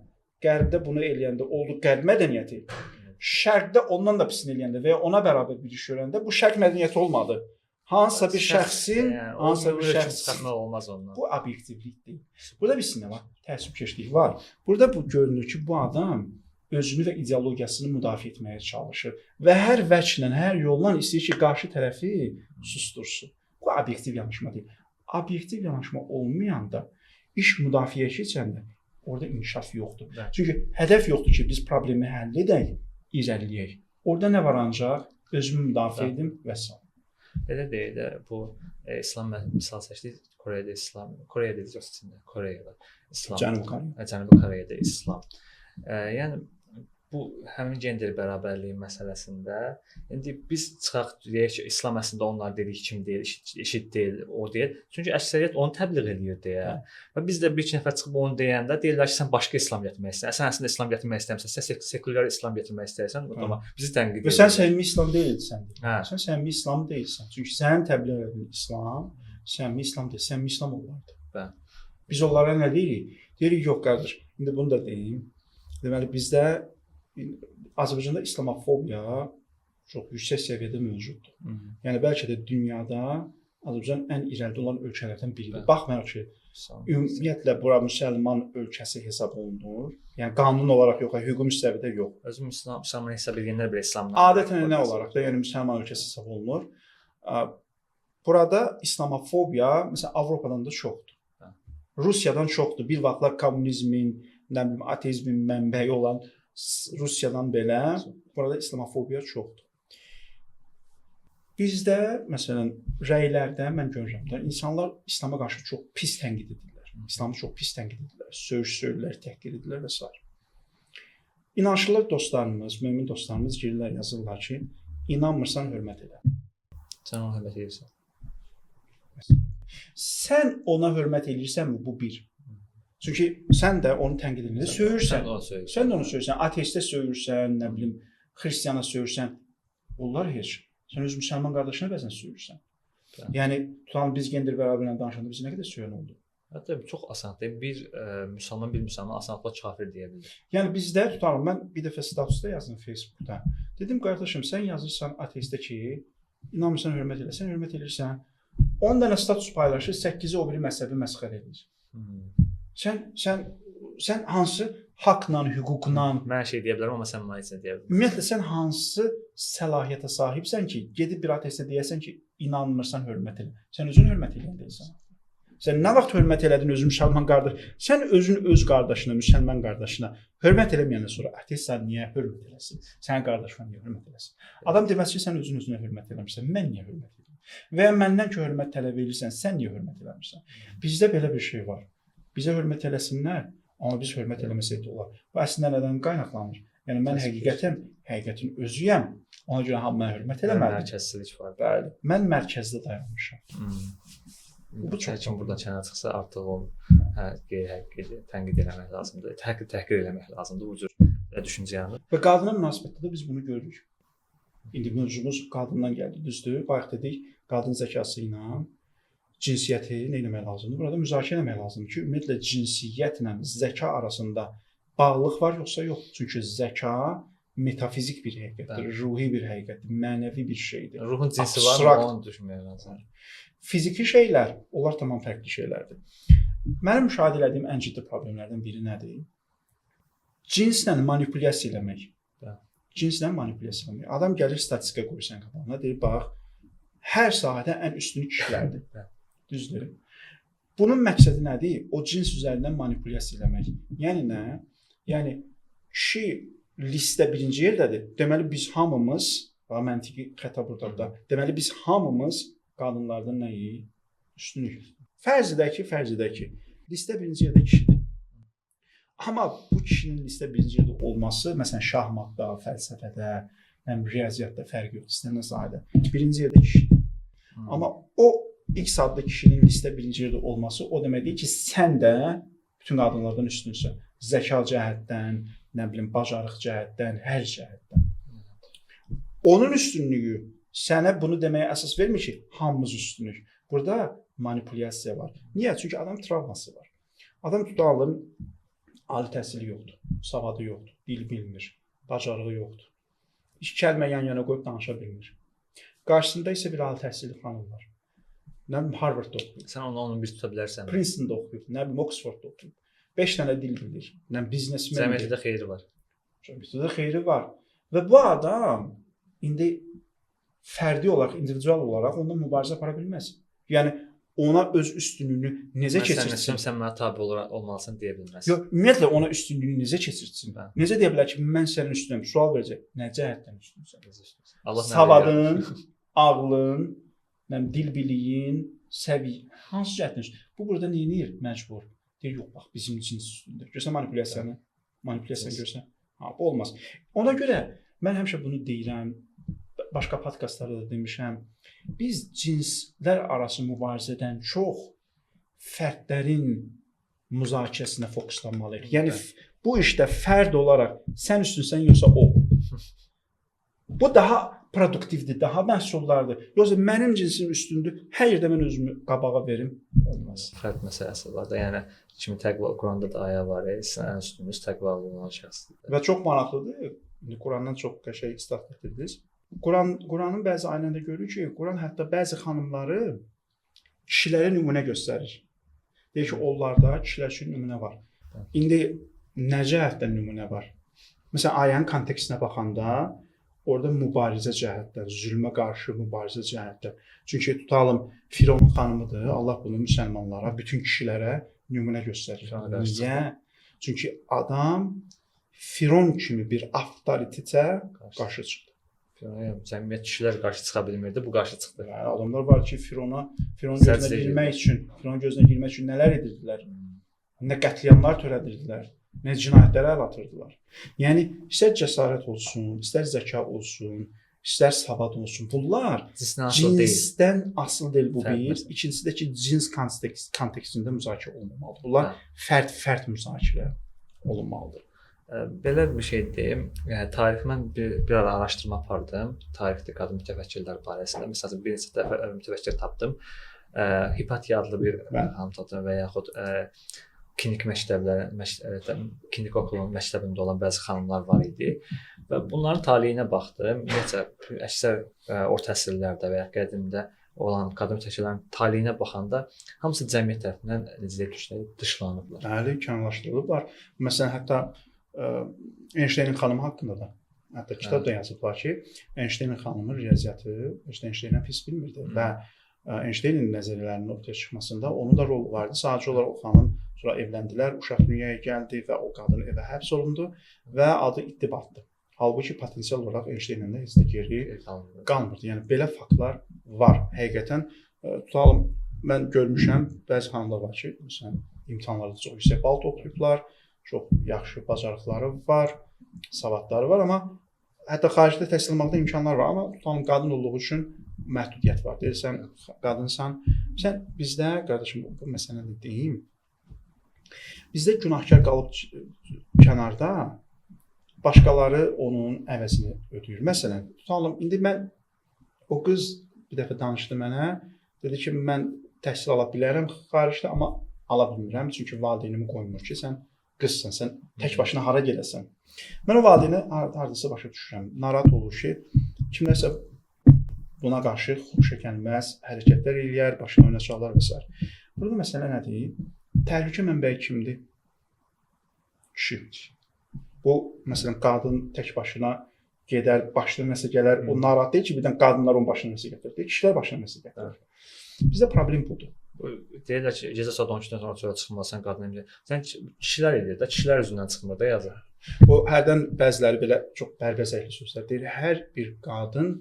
qərbdə bunu eləyəndə oldu qərb mədəniyyəti, şərqdə ondan da pisini eləyəndə və ya ona bərabər bir iş görəndə bu şərq mədəniyyəti olmadı. Hansısa bir şəxsin, hansısa bir şəxsin olmaz ondan. Bu obyektivlik deyil. Burada bir sinə var, təəssübkeşlik var. Burada bu görünür ki, bu adam özünü və ideologiyasını müdafiə etməyə çalışır və hər vəchlə, hər yolla istəyir ki, qarşı tərəfi sustursun. Bu obyektiv yanaşma deyil. Obyektiv yanaşma olmayanda iş müdafiəyə keçəndə orada inkişaf yoxdur. Evet. Çünki hədəf yoxdur ki, biz problemi həll edək, irəliləyək. Orada nə var ancaq? Özümü müdafiə edim və s. Belə deyil də, bu İslam misal seçdik, Koreyada İslam, Koreyada deyəcəksən, Koreyada İslam. Cənubi Koreyada İslam. Yəni bu həmin gender bərabərliyi məsələsində indi biz çıxaq deyək ki, İslam əslində onlar dediyi kimi deyil, eşit deyil, o deyil. Çünki əksəriyyət onu təbliğ edir deyə. Və biz də bir iki nəfər çıxıb onu deyəndə deyirlər ki, sən başqa İslam gətirmək istəyirsən. Sən əslində İslam gətirmək istəmirsən, sən sekulyar İslam gətirmək istəyirsən, amma bizi tənqid edirlər. Və sən səmimi İslam deyilsən. Sən səmimi İslam deyilsən. Çünki sənin təbliğ etdiyin İslam səmimi İslam deyil, səmimi İslam olardı. Biz onlara nə deyirik? Deyirik, yox qardaş, indi bunu da deyim. Deməli, bizdə Azərbaycanda İslamofobiya çox yüksək səviyyədə mövcuddur. Yəni bəlkə də dünyada Azərbaycan ən irəlidə olan ölkələrdən biridir. Baxmayaraq ki, ümumiyyətlə bura müsəlman ölkəsi hesab olunur. Yəni qanun olaraq yox, hüquqi müstəvidə yox. Özü müsəlman hesab edənlər belə İslamdan. Adətən nə olaraq da, yəni müsəlman ölkəsi hesab olunur. Burada İslamofobiya məsələn Avropadan da çoxdur. Rusiyadan çoxdur. Bir vaxtlar kommunizmin, nə bilim, ateizmin mənbəyi olan Rusiyadan belə burada İslamofobiya çoxdur. Bizdə məsələn rəylərdə mən görürəm də insanlar İslama qarşı çox pis tənqid edirlər. İslamı çox pis tənqid edirlər, söyürlər, təhqir edirlər və s. İnançlılar dostlarımız, mömin dostlarımız girirlər, yazırlar ki, inanmırsan hörmət elə. Sən ona hörmət edirsən. Sən ona hörmət edirsənmi? Bu bir. Çünki sən də onu tənqid edirsən, söyürsən. Sən də onu söyürsən, ateistə söyürsən, nə bilim, xristiyana söyürsən. Onlar heç. Sən öz müsəlman qardaşına bəzən söyürsən. Yəni, tutalım biz gender bərabərliyindən danışanda biz nə qədər söyən oldu? Hətta çox asandır. Bir müsəlman asanlıqla kafir deyə bilir. Yəni bizdə tutalım, mən bir dəfə statusda yazdım Facebookda. Dedim, qardaşım, sən yazırsan ateistə ki, inanmırsan hörmət elə, sən hörmət edirsən. 10 dənə status paylaşır, 8-i o biri məzhəbi məsxərə edir. Sən hansı haqla, hüquqla... Mən şey deyə bilərəm, amma sən mənə deyə bilərəm. Ümumiyyətlə, sən hansı səlahiyyətə sahibsən ki, gedib bir ateistə deyəsən ki, inanmırsan hörmət elə. Sən özün hörmət eləyən deyilsən. Sən nə vaxt hörmət elədin özün müsəlman qardaş? Sən özün öz qardaşına, müsəlman qardaşına hörmət eləməyəndən sonra ateistsən niyə hörmət eləsin? Sənin qardaşına niyə hörmət eləsin? Adam deməz ki, sən özün özünə hörmət eləmirsən, mən niyə hörmət edirəm? Və ya məndən ki hörmət tələb edirsən, sən niyə hörmət eləmirsən? Bizdə belə bir şey var. Bizə hörmət eləsinlər, amma biz hörmət eləməsək də olar. Bu əslində nədən qaynaqlanır? Yəni mən həqiqətin özüyəm. Ona görə hamı mənə hörmət eləməlidir. Mərkəzçilik var. Bəli. Mən mərkəzdə dayanmışam. Bu çəkin buradan kənara çıxsa artıq o qeyri-həqiqi tənqid eləmək lazımdır. Təhqir eləmək lazımdır. Bu cür düşüncə yanır. Və qadına münasibətdə də biz bunu görürük. İndi mövzumuz qadından gəldi, düzdür? Bayaq dedik, qadın zəkası ilə cinsiyyəti nə etmək lazımdır? Burada müzakirə etmək lazımdır ki, ümumiyyətlə cinsiyyətlə zəka arasında bağlılıq var yoxsa yox? Çünki zəka metafizik bir həqiqətdir, ruhi bir həqiqətdir, mənəvi bir şeydir. Ruhun cinsi var, onu düşünmək lazımdır. Fiziki şeylər, onlar tamam fərqli şeylərdir. Mənim müşahidə etdiyim ən ciddi problemlərdən biri nədir? Cinslə manipulyasiya eləmək. Cinslə manipulyasiya eləmək. Adam gəlir statistika qoyur sən qabağına, deyir, bax, hər sahədə ən üstünlük kişilərdir. Düzdür? Bunun məqsədi nədir? O cins üzərindən manipulyasiya eləmək. Yəni nə? Yəni kişi listə birinci yerdədir. Deməli biz hamımız, məntiqi xəta burada da. Deməli biz hamımız qadınlardan nəyi? Üstünlük. Fərz edək ki, listə birinci yerdə kişidir. Amma bu kişinin listə birinci yerdə olması, məsələn, şahmatda, fəlsəfədə, riyaziyyatda fərq yoxdur, istənilən sahədə. Birinci yerdə kişidir. Amma o X adlı kişinin listə birinci yerdə olması o deməkdir ki, sən də bütün qadınlardan üstünsən. Zəka cəhətdən, nə bilim, bacarıq cəhətdən, hər cəhətdən. Onun üstünlüyü sənə bunu deməyə əsas vermir ki, hamımız üstünlük. Burada manipulyasiya var. Niyə? Çünki adam travması var. Adam tutalım, ali təhsili yoxdur, savadı yoxdur, dil bilmir, bacarığı yoxdur. İki kəlmə yan-yana qoyub danışa bilmir. Qarşısında isə bir ali təhsilli xanım var. Nə bilim, Harvardda oxuyub. Sən onu bir tuta bilərsən. Princetonda oxuyub, nə bilim, Oxfordda oxuyub. 5 dənə dil bilir. Nə biznesmendir. Cəmiyyətdə xeyri var. Cəmiyyətdə xeyri var. Və bu adam indi fərdi olaraq, individual olaraq onunla mübarizə apara bilməz. Yəni ona öz üstünlüyünü necə keçirsin? Sən mənə tabe olmalısan deyə bilməzsən. Yox, ümumiyyətlə ona üstünlüyünü necə keçirsin? Necə deyə bilər ki, mən sənin üstünəm? Sual verəcək. Nə cəhətdən üstünsən? Savadın, ağlın, dil biliyin, səviyyə. Hansı cəhətdən üstün? Bu burada nə edir? Məcbur. Deyir, yox, bax, bizim cins üstündür. Görsən manipulyasiyanı? Manipulyasiyanı görsən? Ha, bu olmaz. Ona görə mən həmişə bunu deyirəm, başqa podkastlarda da demişəm. Biz cinslər arası mübarizədən çox fərdlərin müzakirəsinə fokuslanmalıyıq. Yəni bu işdə fərd olaraq sən üstünsən yoxsa o. Bu daha produktivdir, daha məhsullardır. Yoxsa mənim cinsim üstündür, hər yerdə mən özümü qabağa verim, olmaz. Fərd məsələsi var da, yəni kimi təqva Quranda da ayə var, sən ən üstünüz təqvalı olan şəxsdir. Və çox maraqlıdır. İndi Qurandan çox qəşəng istifadə edirdiniz. Quranın bəzi ayələrində görürük ki, Quran hətta bəzi xanımları kişilərə nümunə göstərir. Deyir ki, onlarda kişilər üçün nümunə var. İndi nə cəhətdən nümunə var? Məsələn, ayənin kontekstinə baxanda orada mübarizə cəhətdən, zülmə qarşı mübarizə cəhətdən. Çünki tutalım Fironun xanımıdır. Allah bunu müsəlmanlara, bütün kişilərə nümunə göstərir. Niyə? Çünki adam Firon kimi bir avtoritetə qarşı çıxdı. Cəmiyyət kişilər qarşı çıxa bilmirdi, bu qarşı çıxdı. Adamlar var ki, Fironun gözünə girmək üçün nələr edirdilər? Nə qətliamlar törədirdilər, nə cinayətlərə əl atırdılar. Yəni istər cəsarət olsun, istər zəka olsun, istər savad olsun. Bunlar cinsdən asılı deyil bu bir. İkincisi də ki, cins kontekstində müzakirə olunmalıdır. Bunlar fərd müzakirə olunmalıdır. Belə bir şey deyim. Yəni tarixi mən bir ara araşdırma apardım. Tarixdə qadın mütəfəkkirlər barəsində. Məsələn, bir neçə dəfə mütəfəkkir tapdım. Hipatiya adlı bir hanım tapdım və yaxud klinik okulun məktəbində olan bəzi xanımlar var idi və bunların taleyinə baxdım. Ümumiyyətlə əksər orta əsrlərdə və ya qədimdə olan qadın mütəfəkkirlərin taleyinə baxanda hamısı cəmiyyət tərəfindən dışlanıblar. Bəli, kənarlaşdırılıblar. Məsələn, hətta Einsteynin xanımı haqqında da hətta kitab da yazıblar ki, Einsteynin xanımı riyaziyyatı Einsteyndən pis bilmirdi və Einsteynin nəzəriyyələrinin ortaya çıxmasında onun da rolu vardı. Sadəcə olaraq o xanım sonra evləndilər, uşaq dünyaya gəldi və o qadın evə həbs olundu və adı İttibatdır. Halbuki potensial olaraq Einstein-dən də heç də geri qalmırdı. Yəni belə faktlar var. Həqiqətən tutalım mən görmüşəm bəzi xanımlar var ki, məsələn, imtahanlarda çox yüksək bal toplayıblar, çox yaxşı bacarıqları var, savadları var, amma hətta xaricdə təhsil almaqda imkanlar var, amma tutalım qadın olduğu üçün məhdudiyyət var. Deyirsən, qadınsan. Sən bizdə qardaşım bu məsələni deyim. Bizdə günahkar qalıb kənarda başqaları onun əvəzini ödəyir. Məsələn, tutalım indi mən o qız bir dəfə danışdı mənə, dedi ki, mən təhsil ala bilərəm xaricdə, amma ala bilmirəm, çünki valideynim qoymur ki, sən qızsan, sən tək başına hara gedəsən. Mən o valideyni hardasa başa düşürəm. Narahat olur ki, kimlərsə buna qarşı xoşagəlməz hərəkətlər eləyər, başına oynayacaqlar və s. Burada məsələ nədir? Təhlükə mənbəyi kimdir? Kişi. Bu, məsələn, qadın tək başına gedər, başına nəsə gələr, o narahat deyil ki, birdən qadınlar onun başına nəsə gətirir, kişilər başına nəsə gətirir. Bizdə problem budur. Deyirlər ki, gecə saat 12-dən sonra çölə çıxmasan qadın emir. Sən kişilər edir də, kişilər üzündən çıxmır da yazır. O hərdən bəziləri belə çox bərbəzəkli sözlər deyir. Hər bir qadın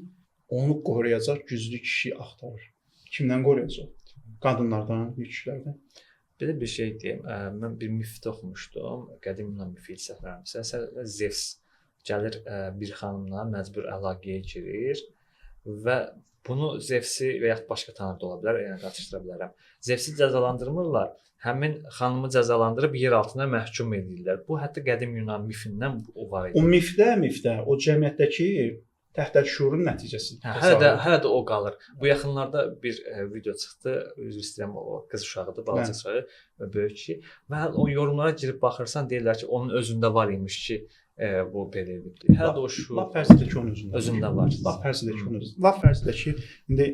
onu qoruyacaq güclü kişi axtarır. Kimdən qoruyacaq? Qadınlardan, kişilərdən. Belə bir şey deyim. Mən bir mifdə oxumuşdum. Qədim Yunan mifi səhvlərimsə, Zevs gəlir bir xanımla məcbur əlaqəyə girir və bunu Zevsi və ya başqa tanrı da ola bilər, yəni qatışdıra bilərəm. Zevsi cəzalandırmırlar. Həmin xanımı cəzalandırıb yer altına məhkum edirlər. Bu hətta qədim Yunan mifindən o var idi. O mifdə, o cəmiyyətdəki təhdid şuurun nəticəsidir. Hələ də o qalır. Bu yaxınlarda bir video çıxdı. Üzr istəyirəm, o qız uşağıdır, balaca uşağı və böyük kişi. Və o yorumlara girib baxırsan, deyirlər ki, onun özündə var imiş ki, bu belə edir. Hələ də o şuur. Lap fərzidir ki, onun özündə var. Lap fərzidir ki, onun özündə. Lap fərzidir ki, indi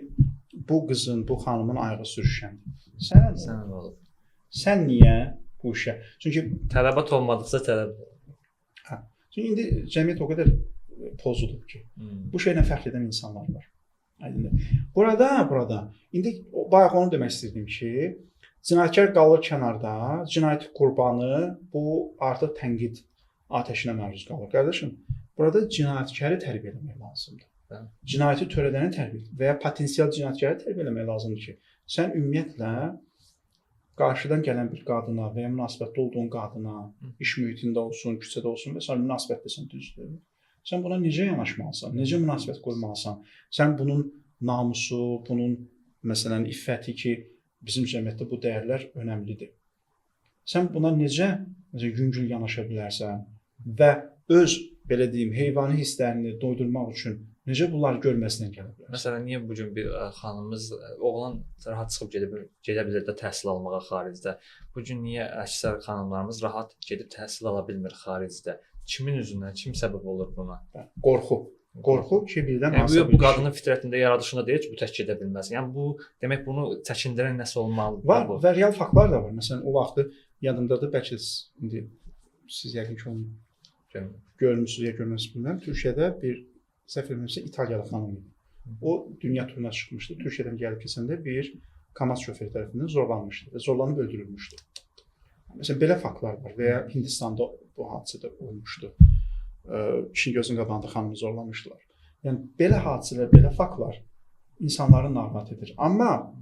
bu qızın, bu xanımın ayağı sürüşkəndir. Sən nə olub? Sən niyə bu işə? Çünki tələbat olmadıqca tələb. Hə. Çünki indi cəmiyyət o qədər pozulub ki, bu şeylə fərq edən insanlar var. Aydındır. Burada indi bayaq onu demək istəyirdim ki, cinayətkar qalır kənarda, cinayət qurbanı bu artıq tənqid atəşinə məruz qalır. Qardaşım, burada cinayətkarı tərbiyə etmək lazımdır. Cinayəti törədəni tərbiyə və ya potensial cinayətkarı tərbiyə etmək lazımdır ki, sən ümumiyyətlə qarşıdan gələn bir qadına və ya münasibətdə olduğun qadına, iş mühitində olsun, küçədə olsun və s. münasibətdəsən düzdür. Sən buna necə yanaşmalısan, necə münasibət qurmalısan? Sən bunun namusu, bunun məsələn iffəti ki, bizim cəmiyyətdə bu dəyərlər önəmlidir. Sən buna necə yüngül yanaşa bilərsən və öz belə deyim, heyvani hisslərini doydurmaq üçün necə bunları görməsindən gələ bilərsən? Məsələn, niyə bu gün bir xanımız, oğlan rahat çıxıb gedə bilər də təhsil almağa xaricdə? Bu gün niyə əksər xanımlarımız rahat gedib təhsil ala bilmir xaricdə? Kimin üzündən, kim səbəb olur buna? Qorxu. Qorxu ki, birdən hansısa bu qadının fitrətində, yaradışında deyir ki, bu tək gedə bilməz. Yəni bu demək bunu çəkindirən nəsə olmalıdır. Var və real faktlar da var. Məsələn, o vaxtı yadımdadır, bəlkə indi siz yəqin ki onu görmüsünüz ya görməmisiniz bilmirəm. Türkiyədə bir səhv etmirəmsə İtaliyalı xanım idi. O dünya turuna çıxmışdı. Türkiyədən gəlib keçəndə bir KAMAZ şoförü tərəfindən zorlanmışdı və zorlanıb öldürülmüşdü. Məsələn, belə faktlar var və ya Hindistanda bu hadisə də olmuşdu. Kişinin gözünün qabağında xanımı zorlamışdılar. Yəni, belə hadisələr, belə faktlar insanları narahat edir. Amma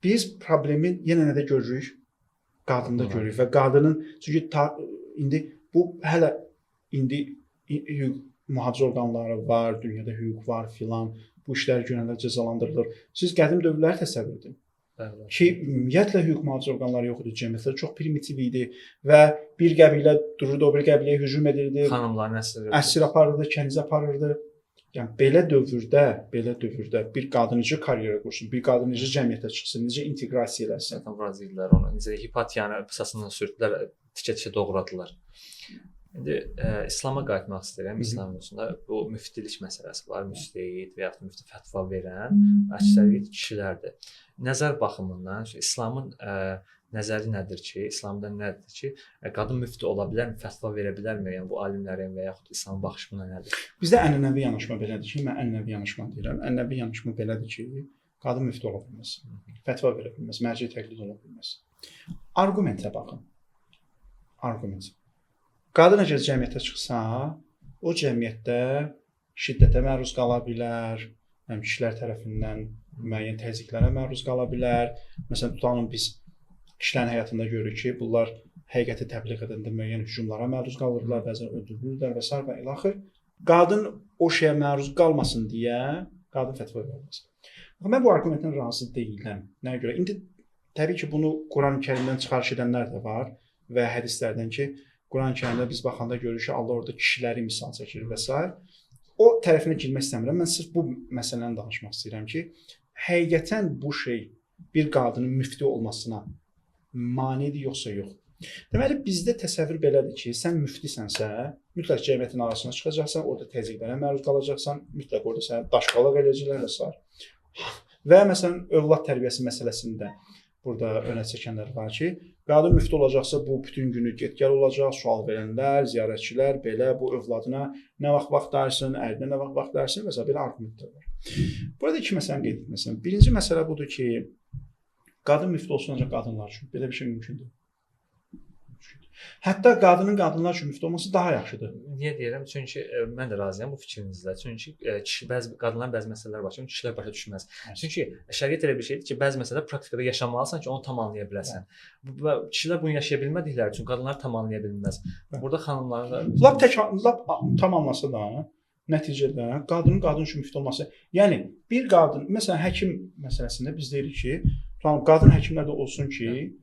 biz problemi yenə nədə görürük? Qadında görürük və qadının, çünki indi bu hələ indi mühafizə orqanları var, dünyada hüquq var filan, bu işlər görənlər cəzalandırılır. Siz qədim dövrləri təsəvvür edin. Ki, ümumiyyətlə hüquq mühafizə orqanları yox idi, cəmiyyətlər çox primitiv idi və bir qəbilə dururdu, o bir qəbiləyə hücum edirdi, xanımlarını əsir aparırdı, kəniz aparırdı. Yəni, belə dövrdə bir qadın necə karyera qursun, bir qadın necə cəmiyyətə çıxsın, necə inteqrasiya eləsin? Brazillər onu, necə Hipatiyanı qısasından sürtdülər, tikə-tikə doğradılar. İndi İslama qayıtmaq istəyirəm. İslam mövzusunda bu müftilik məsələsi var. Müftiyid və ya müfti fətva verən əksəriyyət kişilərdir. Nəzər baxımından İslamın nəzəri nədir ki, İslamda nədir ki, qadın müfti ola bilərmi, fətva verə bilərmi? Yəni bu alimlərin və yaxud İslam baxışı buna nədir? Bizdə ənənəvi yanaşma belədir ki, mən ənənəvi yanaşma deyirəm. Ənənəvi yanaşma belədir ki, qadın müfti ola bilməz, fətva verə bilməz, mərci təqlid ola bilməz. Arqumentə baxın. Arqument. Qadın əgər cəmiyyətə çıxsa, o cəmiyyətdə şiddətə məruz qala bilər, həm kişilər tərəfindən müəyyən təzyiqlərə məruz qala bilər. Məsələn, tutalım biz kişilərin həyatında görürük ki, bunlar həqiqəti təbliğ edəndə müəyyən hücumlara məruz qalırlar, bəzən öldürülürlər və s. və ilaxır. Qadın o şeyə məruz qalmasın deyə qadın fətva verməz. Mən bu arqumentdən razı deyiləm. Nəyə görə? İndi təbii ki, bunu Quran-Kərimdən çıxarış edənlər də var və hədislərdən ki, Quran-Kərimdə biz baxanda görürük ki, Allah orada kişiləri misal çəkir və s. O tərəfinə girmək istəmirəm. Mən sırf bu məsələni danışmaq istəyirəm ki, həqiqətən bu şey bir qadının müfti olmasına manidir yoxsa yox. Deməli, bizdə təsəvvür belədir ki, sən müftisənsə, mütləq cəmiyyətin arasına çıxacaqsan, orada təzyiqlərə məruz qalacaqsan, mütləq orada sənə daşqalaq eləyəcəklər və s. Və məsələn, övlad tərbiyəsi məsələsində burada önə çəkənlər var ki, qadın müfti olacaqsa bu bütün günü get-gəl olacaq, sual verənlər, ziyarətçilər belə bu övladına nə vaxt darsın, ərinə nə vaxt darsın və s. belə arqumentlər var. Burada iki məsələni qeyd etməsən. Birinci məsələ budur ki, qadın müfti olsun ancaq qadınlar üçün. Belə bir şey mümkündür. Hətta qadınlar üçün müfti olması daha yaxşıdır. Niyə deyirəm? Çünki mən də razıyam bu fikrinizlə. Çünki qadınların bəzi məsələlər var ki, onu kişilər başa düşməz. Çünki şəriət elə bir şeydir ki, bəzi məsələlər praktikada yaşamalısan ki, onu tam anlaya biləsən. Və kişilər bunu yaşaya bilmədikləri üçün qadınlar tam anlaya bilməz. Burada xanımların lap tam anlasa da nəticədə qadın üçün müfti olması. Yəni bir qadın, məsələn, həkim məsələsində biz deyirik ki, qadın həkimlər də olsun ki,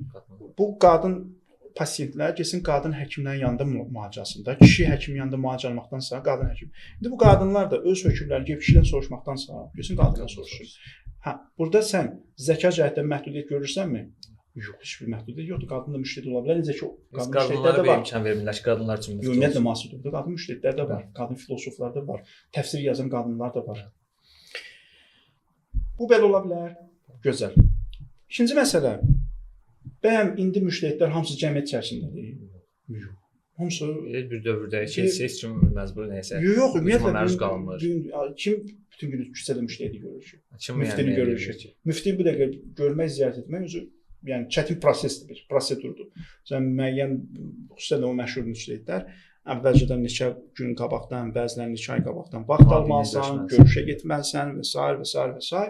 bu qadın pasiyentlər getsin qadın həkimlərin yanında müalicəsində, kişi həkimin yanında müalicə almaqdansa qadın həkim. İndi bu qadınlar da öz hökmlərini gəlib kişidən soruşmaqdansa, getsin qadından soruşsun. Burada sən zəka cəhətdən məhdudiyyət görürsənmi? Yox, heç bir məhdudiyyət yoxdur. Qadın da müştəhid ola bilər. Necə ki, qadınlara bir imkan vermirlər ki, qadınlar üçün müfti olsun. Ümumiyyətlə müasirdə qadın müştəhidlər də var, qadın filosoflar da var, təfsir yazan qadınlar da var. Bu belə ola bilər. Gözəl. İkinci məsələ. Bəyəm indi müştəhidlər hamısı cəmiyyət içərisindədir? Yox. Hamısı bir dövrdə heç kim məcbur nəyəsə. Yox, ümumiyyətlə məruz qalmır. Kim bütün günü küçədə müştəhidi görür ki? Müftini görür ki? Müftini bu dəqiqə görmək, ziyarət etmək özü yəni çətin prosesdir, bir prosedurdur. Sən müəyyən xüsusən də o məşhur müştəhidlər əvvəlcədən neçə gün qabaqdan, bəzən neçə ay qabaqdan vaxt almalısan, görüşə getməlisən və s.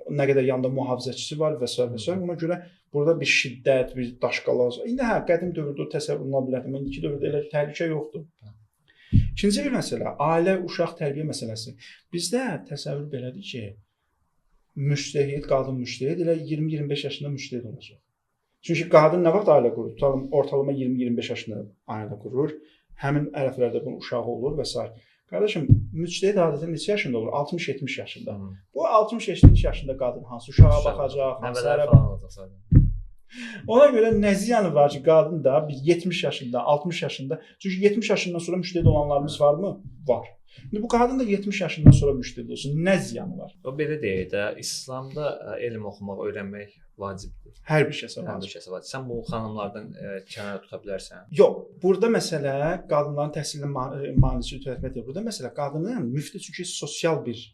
Nə qədər yanında mühafizəçisi var və s. və s. Ona görə burada bir şiddət, bir daşqalaq. İndi qədim dövrdə təsəvvür oluna bilərdi. Amma indiki dövrdə elə təhlükə yoxdur. İkinci bir məsələ, ailə, uşaq tərbiyə məsələsi. Bizdə təsəvvür belədir ki, müştəhid, qadın müştəhid elə 20-25 yaşında müştəhid olacaq. Çünki qadın nə vaxt ailə qurur? Tutalım, ortalama 20-25 yaşında ailə qurur. Həmin ərəflərdə bunun uşağı olur və s. Qardaşım, müctəhid adətən neçə yaşında olur? 60-70 yaşında. Bu 60-70 yaşında qadın hansı uşağa baxacaq, hansı ərəb. Ona görə nə ziyanı var ki, qadın da 70 yaşında, 60 yaşında. Çünki 70 yaşından sonra müştəhid olanlarımız varmı? Var. İndi bu qadın da 70 yaşından sonra müştəhid olsun. Nə ziyanı var? O belə deyək də, İslamda elm oxumaq, öyrənmək vacibdir. Hər bir kəsə vacib. Hər bir kəsə vacib. Sən bu xanımlardan kənara tuta bilərsən. Yox, burada məsələ qadınların təhsilinin maneəsini törətməkdir. Burada məsələ qadının müfti çünki sosial bir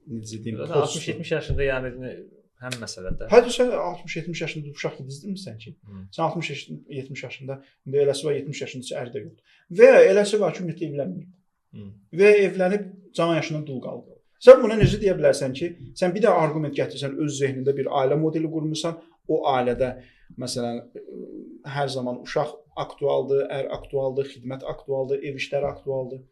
necə deyim, 60-70 yaşında yəni həm məsələdə. Hadi sən 60-70 yaşında uşaq yetişdirmirsən ki. Sən 60-70 yaşında, indi eləsi var 70 yaşında əri də yoxdur. Və eləsi var ki, ümumiyyətlə evlənmir. Və evlənib cavan yaşından dul qaldı. Sən buna necə deyə bilərsən ki, sən bir də arqument gətirsən, öz zehnində bir ailə modeli qurmusan, o ailədə məsələn hər zaman uşaq aktualdır, ər aktualdır, xidmət aktualdır, ev işləri aktualdır.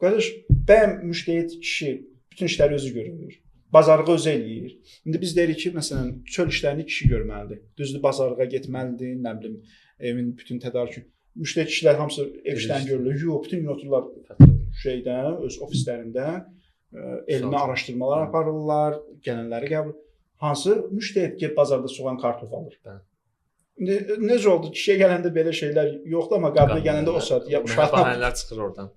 Qardaş, bəyəm müştəhid kişi bütün işləri özü görür. Bazarlığı özü eləyir. İndi biz deyirik ki, məsələn, çöl işlərini kişi görməlidir. Düzdür, bazarlığa getməlidir, nə bilim, evin bütün tədarükü. Müştəhid kişilər hamısı ev işlərini görürlər. Yox, bütün gün otururlar şeydən, öz ofislərində elmi araşdırmalar aparırlar, gələnləri qəbul. Hansı müştəhid get bazarda soğan, kartof alır. İndi necə oldu? Kişiyə gələndə belə şeylər yoxdur, amma qadına gələndə o saat ya uşaq bəhanələr çıxır oradan.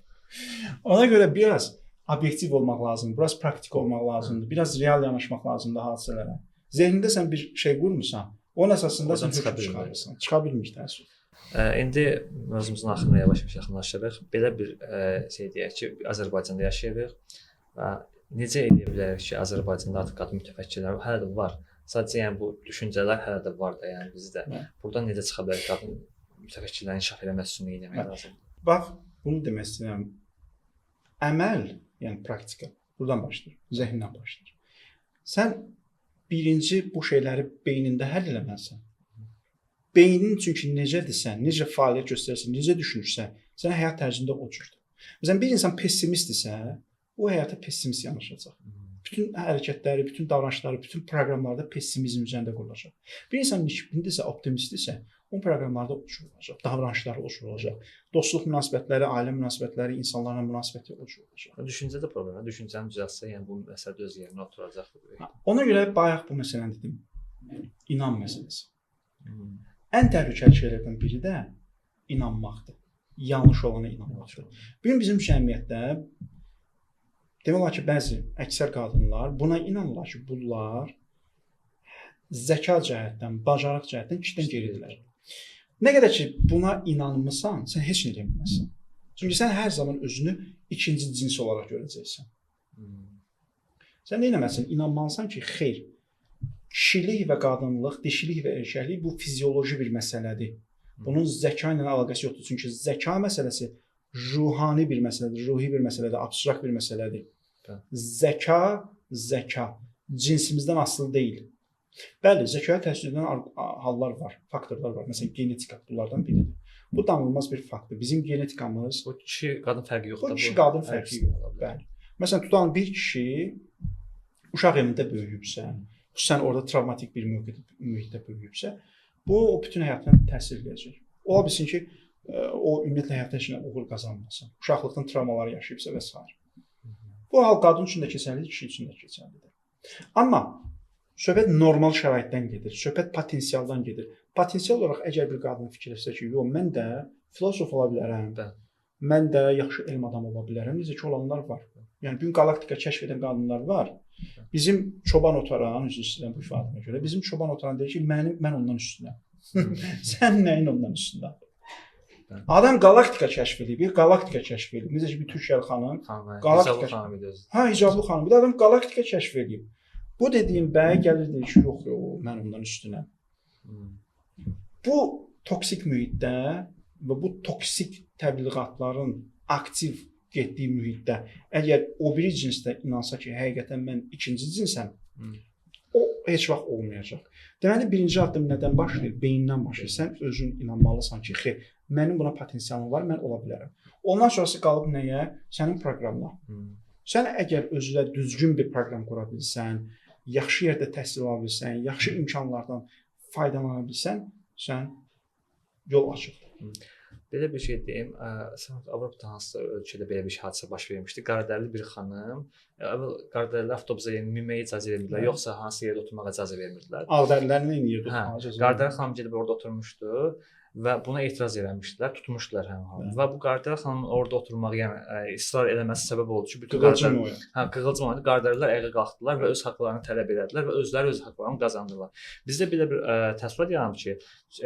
Ona görə biraz obyektiv olmaq lazımdır, biraz praktik olmaq lazımdır, biraz real yanaşmaq lazımdır hadisələrə. Zehnində sən bir şey qurmursan, onun əsasında sən hökm çıxarırsan. Çıxa bilmir təəssüf. İndi mövzumuzun axırına yavaş-yavaş yaxınlaşırıq. Belə bir şey deyək ki, Azərbaycanda yaşayırıq və necə edə bilərik ki, Azərbaycanda artıq qadın mütəfəkkirlər hələ də var. Sadəcə yəni bu düşüncələr hələ də var da yəni bizdə. Buradan necə çıxa bilərik qadın mütəfəkkirlərin inkişaf eləməsi üçün nə etmək lazımdır? Bax, bunu demək istəyirəm. Əməl, yəni praktika buradan başlayır, zehindən başlayır. Sən birinci bu şeyləri beynində həll eləməlisən. Beynin çünki necədirsən, necə fəaliyyət göstərirsən, necə düşünürsən, sənin həyat tərzində o cürdür. Məsələn, bir insan pessimistdirsə, o həyata pessimist yanaşacaq. Bütün hərəkətləri, bütün davranışları, bütün proqramlarda pessimizm üzərində qurulacaq. Bir insan nikbindirsə, optimistdirsə, o proqramlarda o cür olacaq, davranışları o cür olacaq. Dostluq münasibətləri, ailə münasibətləri, insanlarla münasibəti o cür olacaq. Düşüncə də problemdir. Düşüncəni düzəltsə, yəni bu məsələ öz yerinə oturacaq. Ona görə bayaq bu məsələni dedim. İnam məsələsi. Ən təhlükəli şeylərdən biri də inanmaqdır. Yanlış olana inanmaqdır. Bu gün bizim cəmiyyətdə demək olar ki, bəzi əksər qadınlar buna inanırlar ki, bunlar zəka cəhətdən, bacarıq cəhətdən kişidən geridirlər. Nə qədər ki, buna inanmısan, sən heç nə deyə bilməzsən. Çünki sən hər zaman özünü ikinci cins olaraq görəcəksən. Sən nə etməlisən? İnanmalısan ki, xeyr, kişilik və qadınlıq, dişilik və erkəklik bu fizioloji bir məsələdir. Bunun zəka ilə əlaqəsi yoxdur. Çünki zəka məsələsi ruhani bir məsələdir, ruhi bir məsələdir, abstrakt bir məsələdir. Zəka cinsimizdən asılı deyil. Bəli, zəkaya təsir edən hallar var, faktorlar var. Məsələn, genetika bunlardan biridir. Bu danılmaz bir faktdır. Bizim genetikamız o kişi qadın fərqi yoxdur. O kişi qadın fərqi yoxdur. Bəli. Məsələn, tutan bir kişi uşaq evində böyüyübsə, xüsusən orada travmatik bir mühitdə böyüyübsə, bu o bütün həyatına təsir edəcək. Ola bilsin ki, o ümumiyyətlə həyatda heç nə uğur qazanmasın. Uşaqlıqdan travmalar yaşayıbsa və s. Bu hal qadın üçün də keçərlidir, kişi üçün də keçərlidir. Amma söhbət normal şəraitdən gedir, söhbət potensialdan gedir. Potensial olaraq əgər bir qadın fikirləşsə ki, yox, mən də filosof ola bilərəm, mən də yaxşı elm adamı ola bilərəm, necə ki, olanlar var. Yəni, bugün qalaktika kəşf edən qadınlar var. Bizim çoban otaran, üzr istəyirəm bu ifadəyə görə, bizim çoban otaran deyir ki, mən ondan üstünəm. Sən nəyin ondan üstündən? Adam qalaktika kəşf edib, qalaktika kəşf edib. Necə ki, bir Türkiyə xanım, hicablı xanım idi özü. Hə, hicablı xanım. Bir adam qalaktika kəşf edib. Bu dediyim bəy gəlir deyir ki, yox, mən ondan üstünəm. Bu toksik mühitdə və bu toksik təbliğatların aktiv getdiyi mühitdə əgər o biri cinsdə inansa ki, həqiqətən mən ikinci cinsəm, o heç vaxt olmayacaq. Deməli, birinci addım nədən başlayır? Beyindən başlayır. Sən özün inanmalısan ki, xeyr, mənim buna potensialım var, mən ola bilərəm. Ondan sonrası qalıb nəyə? Sənin proqramına. Sən əgər özünə düzgün bir proqram qura bilsən, yaxşı yerdə təhsil ala bilsən, yaxşı imkanlardan faydalana bilsən, sən yol açıqdır. Belə bir şey deyim, Avropada hansısa ölkədə belə bir hadisə baş vermişdi. Qaradərili bir xanım, qaradərili avtobusa minməyə icazə vermirdilər, yoxsa hansı yerdə oturmağa icazə vermirdilər. Ağdərlilərin eyni yerdə oturmağa icazə vermirdilər. Qaradərili xanım gedib orada oturmuşdu və buna etiraz eləmişdilər, tutmuşdular həmin halda. Və bu qaradərili xanımın orada oturmağa, yəni israr eləməsi səbəb oldu ki, bütün qığılcım oynadı. Qaradərlilər ayağa qalxdılar və öz haqqlarını tələb etdilər və özləri öz haqqlarını qazandılar. Bizdə belə bir təsəvvür yaranıb ki,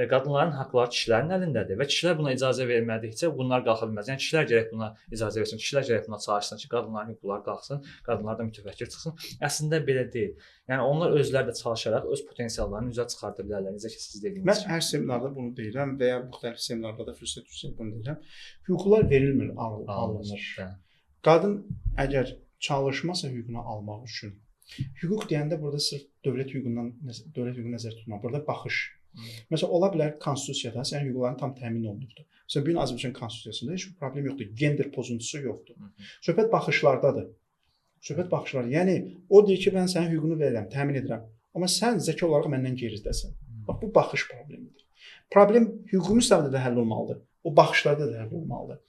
qadınların haqqları kişilərin əlindədir və kişilər buna icazə vermədikcə bunlar qalxa bilməz. Yəni kişilər gərək buna icazə versin, kişilər gərək buna çalışsın ki, qadınların hüquqları qalxsın, qadınlar da mütəfəkkir çıxsın. Əslində belə deyil. Yəni onlar özləri də çalışaraq öz potensiallarını üzə çıxarda bilərlər. Necə ki siz dediyiniz. Mən hər seminarda bunu deyirəm və ya müxtəlif seminarlarda fürsət düşsə bunu deyirəm. Hüquqlar verilmir, alınır. Qadın əgər çalışmasa hüququnu almaq üçün, hüquq deyəndə burada sırf dövlət hüququnu nəzərdə tutmaq, burada baxış. Məsələn, ola bilər konstitusiyada sənin hüquqların tam təmin olunubdur. Məsələn, bu gün Azərbaycan konstitusiyasında heç bir problem yoxdur, gender pozuntusu yoxdur. Söhbət baxışlardadır. Söhbət baxışlar. Yəni o deyir ki, mən sənin hüququnu verirəm, təmin edirəm. Amma sən zəka olaraq məndən geridəsən. Bax bu baxış problemidir. Problem hüquqi müstəvidə də həll olmalıdır. O baxışlarda da həll olmalıdır.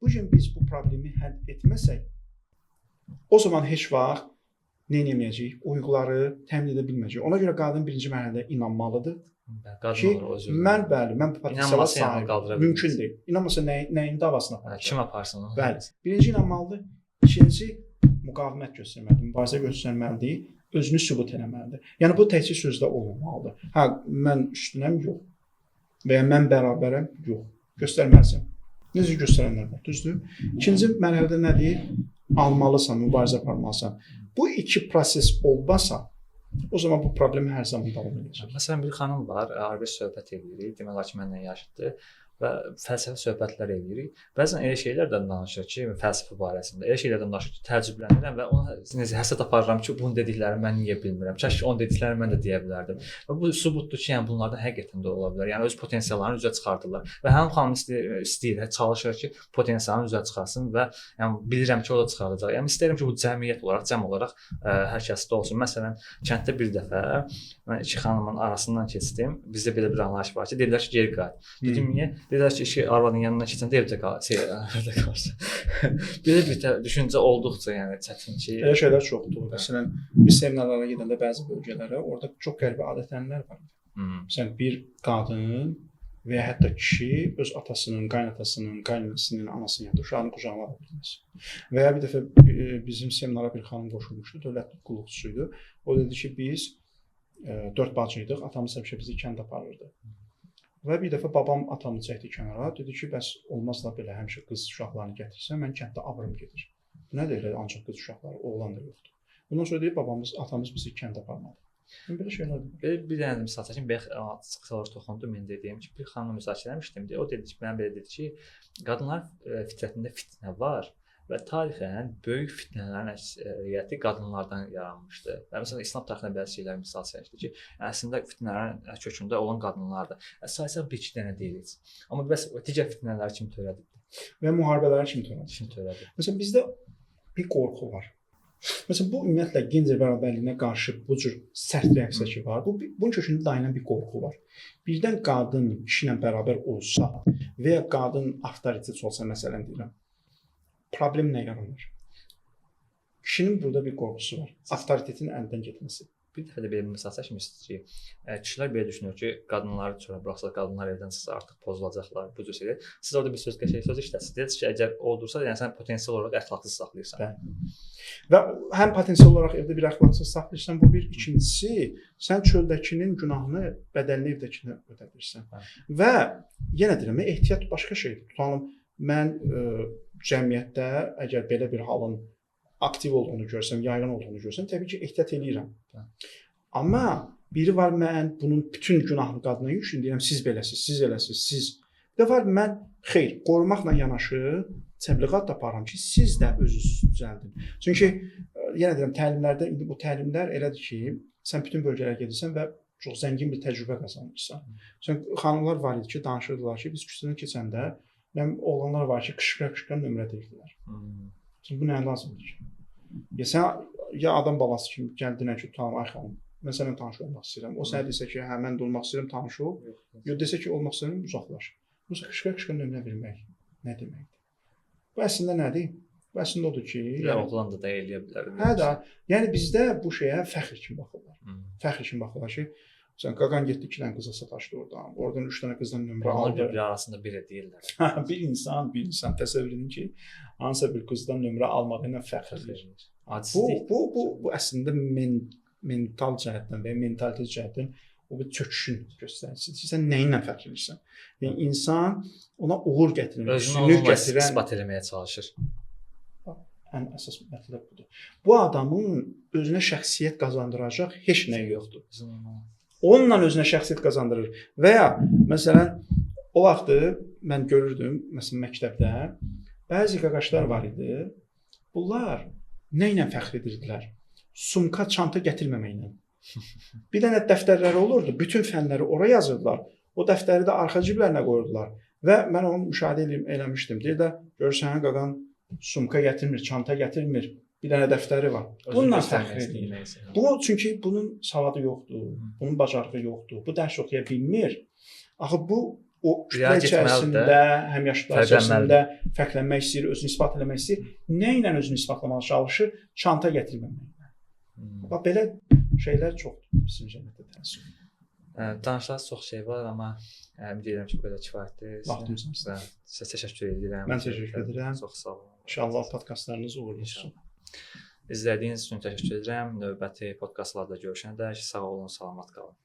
Bu gün biz bu problemi həll etməsək, o zaman heç vaxt nə etməyəcəyik? O hüquqları təmin edə bilməyəcəyik. Ona görə qadın birinci mərhələdə inanmalıdır. Ki, mən bu potensiala sahibəm. Mümkün deyil. İnanmasa nəyin davasına aparacaq? Kim aparsın onu? Bəli. Birinci inanmalıdır. İkinci müqavimət göstərməlidir, mübarizə göstərməlidir, özünü sübut etməlidir. Yəni bu təkcə sözdə olmamalıdır. Hə, mən üstünəm, yox. Və ya mən bərabərəm, yox. Göstərməlisən. Necə göstərənlər var, düzdür? İkinci mərhələdə nədir? Almalısan, mübarizə aparmalısan. Bu iki proses olmasa, o zaman bu problem hər zaman davam edəcək. Məsələn, bir xanım var, arabir söhbət edirik, demək olar ki, mənlə yaşıddır. və fəlsəfi söhbətlər edirik. Bəzən elə şeylərdən danışır ki, fəlsəfə barəsində, elə şeylərdən danışır ki, təəccüblənirəm və ona necə həsəd aparıram ki, bunun dediklərini mən niyə bilmirəm? Kaş ki, onun dediklərini mən də deyə bilərdim. Və bu sübutdur ki, yəni bunlardan həqiqətən də ola bilər. Yəni öz potensiallarını üzə çıxardırlar. Və həm xanım istəyir, çalışır ki, potensialını üzə çıxarsın və yəni bilirəm ki, o da çıxardacaq. Yəni istəyirəm ki, bu cəmiyyət olaraq, cəm olaraq hər kəsdə olsun. Məsələn, kənddə bir dəfə mən iki xanımın arasından keçdim. Bizdə belə bir anlayış var ki, dedilər ki, geri qayıt. Dedim niyə? Dedilər ki, iki arvadın yanından keçəndə evdə qalsın. Belə bir düşüncə olduqca yəni çətin ki, Elə şeylər çoxdur. Məsələn, biz seminarlara gedəndə bəzi bölgələrə orada çox qəribə adət-ənənələr var. Məsələn, bir qadın və ya hətta kişi öz atasının, qaynatasının, qaynanasının anasının yanında uşağını qucağına ala bilməz. Və ya bir dəfə bizim seminara bir xanım qoşulmuşdu, dövlət qulluqçusuydu. O dedi ki, biz 4 bacıydıq, atamız həmişə bizi kəndə aparırdı. Və bir dəfə babam atamı çəkdi kənara, dedi ki, bəs olmaz da belə həmişə qız uşaqlarını gətirsən, mən kənddə abırım gedir. Bu nədir elə ancaq qız uşaqları, oğlan da yoxdur. Bundan sonra deyib atamız bizi kəndə aparmadı. Belə şeylər var. Bir dənə misal çəkim, sıxsalar toxundu mən dediyim ki, bir xanımla müzakirə etmişdim. O dedi ki, mənə belə dedi ki, qadınlar fitrətində fitnə var. Və tarixən böyük fitnələrin əksəriyyəti qadınlardan yaranmışdı. Və məsələn İslam tarixində bəzi şeylər misal çəkdi ki, əslində fitnələrin kökündə olan qadınlardır. Sayısaq bir-iki dənə deyilik. Amma bəs digər fitnələri kim törədib? Və müharibələri kim törədib? Kim törədib? Məsələn bizdə bir qorxu var. Məsələn bu ümumiyyətlə gender bərabərliyinə qarşı bu cür sərt reaksiya ki var. Bunun kökündə dayanan bir qorxu var. Birdən qadın kişi ilə bərabər olsa və ya qadın avtoritet olsa məsələn deyirəm. Problem nə yaranır? Kişinin burada bir qorxusu var. Avtoritetin əldən getməsi. Bir dəfə də belə bir misal çəkmişsiniz ki, kişilər belə düşünür ki, qadınları çölə buraxsa, qadınlar evdən çıxsa artıq pozulacaqlar, bu cür şeylər. Siz orada bir qəşəng söz işlətsiniz. Dediniz ki, əgər oldursa, yəni sən potensial olaraq əxlaqsız saxlayırsan. Bəli. Və həm potensial olaraq evdə bir əxlaqsız saxlayırsan, bu bir. İkincisi, sən çöldəkinin günahını, bədəlini evdəkinə ödədirsən. Və yenə deyirəm, ehtiyat başqa şeydir. Tutalım, mən cəmiyyətdə əgər belə bir halın aktiv olduğunu görsəm, yayğın olduğunu görsəm, təbii ki, ehtiyat eləyirəm. Amma biri var, mən bunun bütün günahını qadına yükləyirəm, deyirəm, siz beləsiz, siz eləsiz, siz. Bir də var, mən xeyr, qorumaqla yanaşı təbliğat da aparıram ki, siz də özünüzü düzəldin. Çünki, yenə deyirəm, təlimlərdə, indi bu təlimlər elədir ki, sən bütün bölgələrə gedirsən və çox zəngin bir təcrübə qazanırsan. Məsələn, xanımlar var idi ki, danışırdılar ki, biz küçədən keçəndə, oğlanlar var ki, qışqıra-qışqıra nömrə deyirdilər. Bu nəyə lazımdır ki? Ya adam balası kimi gəldinə ki, tamam, ay xanım, mən sənə tanış olmaq istəyirəm. O sənə desə ki, hə, mən də olmaq istəyirəm, tanış ol. Ya desə ki, olmaq istəyirəm, uzaqlaş. Bu qışqıra-qışqıra nömrə vermək nə deməkdir? Bu əslində nədir? Bu əslində odur ki, oğlan da eləyə bilər. Hə də, yəni bizdə bu şeyə fəxr kimi baxırlar. Fəxr kimi baxırlar ki, sən qaqan getdi 2 dənə qıza sataşdı oradan. Oradan 3 dənə qızdan nömrə aldı. Bir arasında biri deyirlər. Bir insan təsəvvür edin ki, hansısa bir qızdan nömrə almağı ilə fəxr edir. Bu əslində mental cəhətdən və ya mentalitet cəhətdən o bir çöküşün göstəricisidir. Sən nə ilə fəxr edirsən? Yəni insan ona uğur gətirmək, özünü gətirən, isbat etməyə çalışır. Ən əsas mətləb budur. Bu adamın özünə şəxsiyyət qazandıracaq heç nə yoxdur. Onunla özünə şəxsiyyət qazandırır. Və ya məsələn o vaxtı mən görürdüm, məsələn məktəbdə bəzi qaqaşlar var idi. Bunlar nə ilə fəxr edirdilər? Sumka, çanta gətirməməklə. Bir dənə dəftərləri olurdu, bütün fənləri ora yazırdılar. O dəftəri də arxa ciblərinə qoyurdular. Və mən onu müşahidə eləmişdim. Deyir də, görürsən, qaqan sumka gətirmir, çanta gətirmir. Bir dənə dəftəri var. Bununla fəxr edir. Bu çünki bunun savadı yoxdur, bunun bacarığı yoxdur. Bu dərs oxuya bilmir. Axı bu o kütlə içərisində, həmyaşıdlar içərisində fərqlənmək istəyir, özünü isbat etmək istəyir. Nə ilə özünü isbatlamağa çalışır? Çanta gətirməməklə. Bax belə şeylər çoxdur bizim cəmiyyətdə təəssüf. Danışacağız çox şey var, amma ümid edirəm ki, belə kifayətdir. Vaxtımız var. Sizə təşəkkür edirəm. Mən təşəkkür edirəm. Çox sağ olun. İnşallah podkastlarınız uğurlu olsun. İzlədiyiniz üçün təşəkkür edirəm. Növbəti podkastlarda görüşənədək sağ olun, salamat qalın.